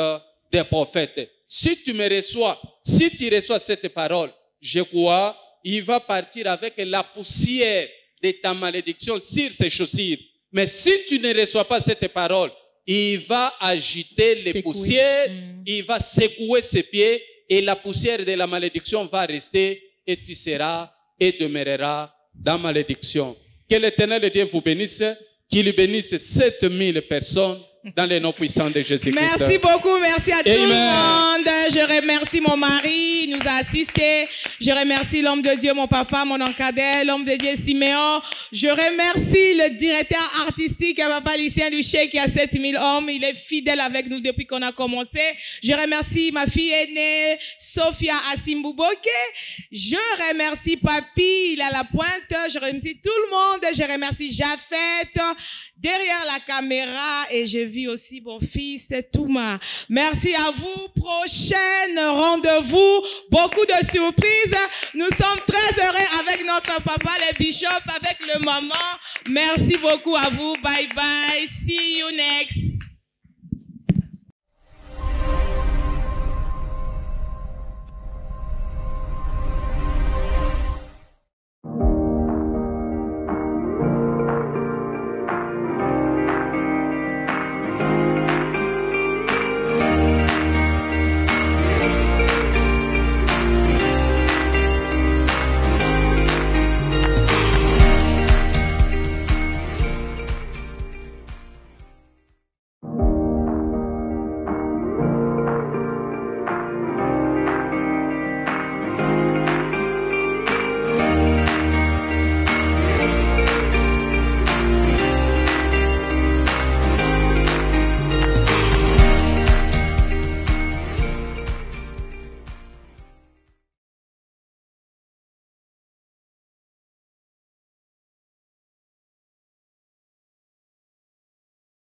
des prophètes. Si tu me reçois, si tu reçois cette parole, je crois, il va partir avec la poussière de ta malédiction sur ses chaussures. Mais si tu ne reçois pas cette parole, il va agiter les poussières, il va secouer ses pieds et la poussière de la malédiction va rester et tu seras et demeureras dans malédiction. Que l'Éternel Dieu vous bénisse, qu'il bénisse 7000 personnes dans les noms puissants de Jésus-Christ. Merci beaucoup, merci à tout Amen. le monde. Je remercie mon mari, il nous a assistés. Je remercie l'homme de Dieu, mon papa, mon encadré, l'homme de Dieu, Siméon. Je remercie le directeur artistique, Papa Lucien Duché, qui a 7000 hommes. Il est fidèle avec nous depuis qu'on a commencé. Je remercie ma fille aînée, Sophia Asimbuboke. Je remercie Papi, il est à la pointe. Je remercie tout le monde. Je remercie Japheth derrière la caméra et je vis aussi mon fils Touma. Merci à vous. Prochaine rendez-vous. Beaucoup de surprises. Nous sommes très heureux avec notre papa, le bishop, avec le maman. Merci beaucoup à vous. Bye bye. See you next.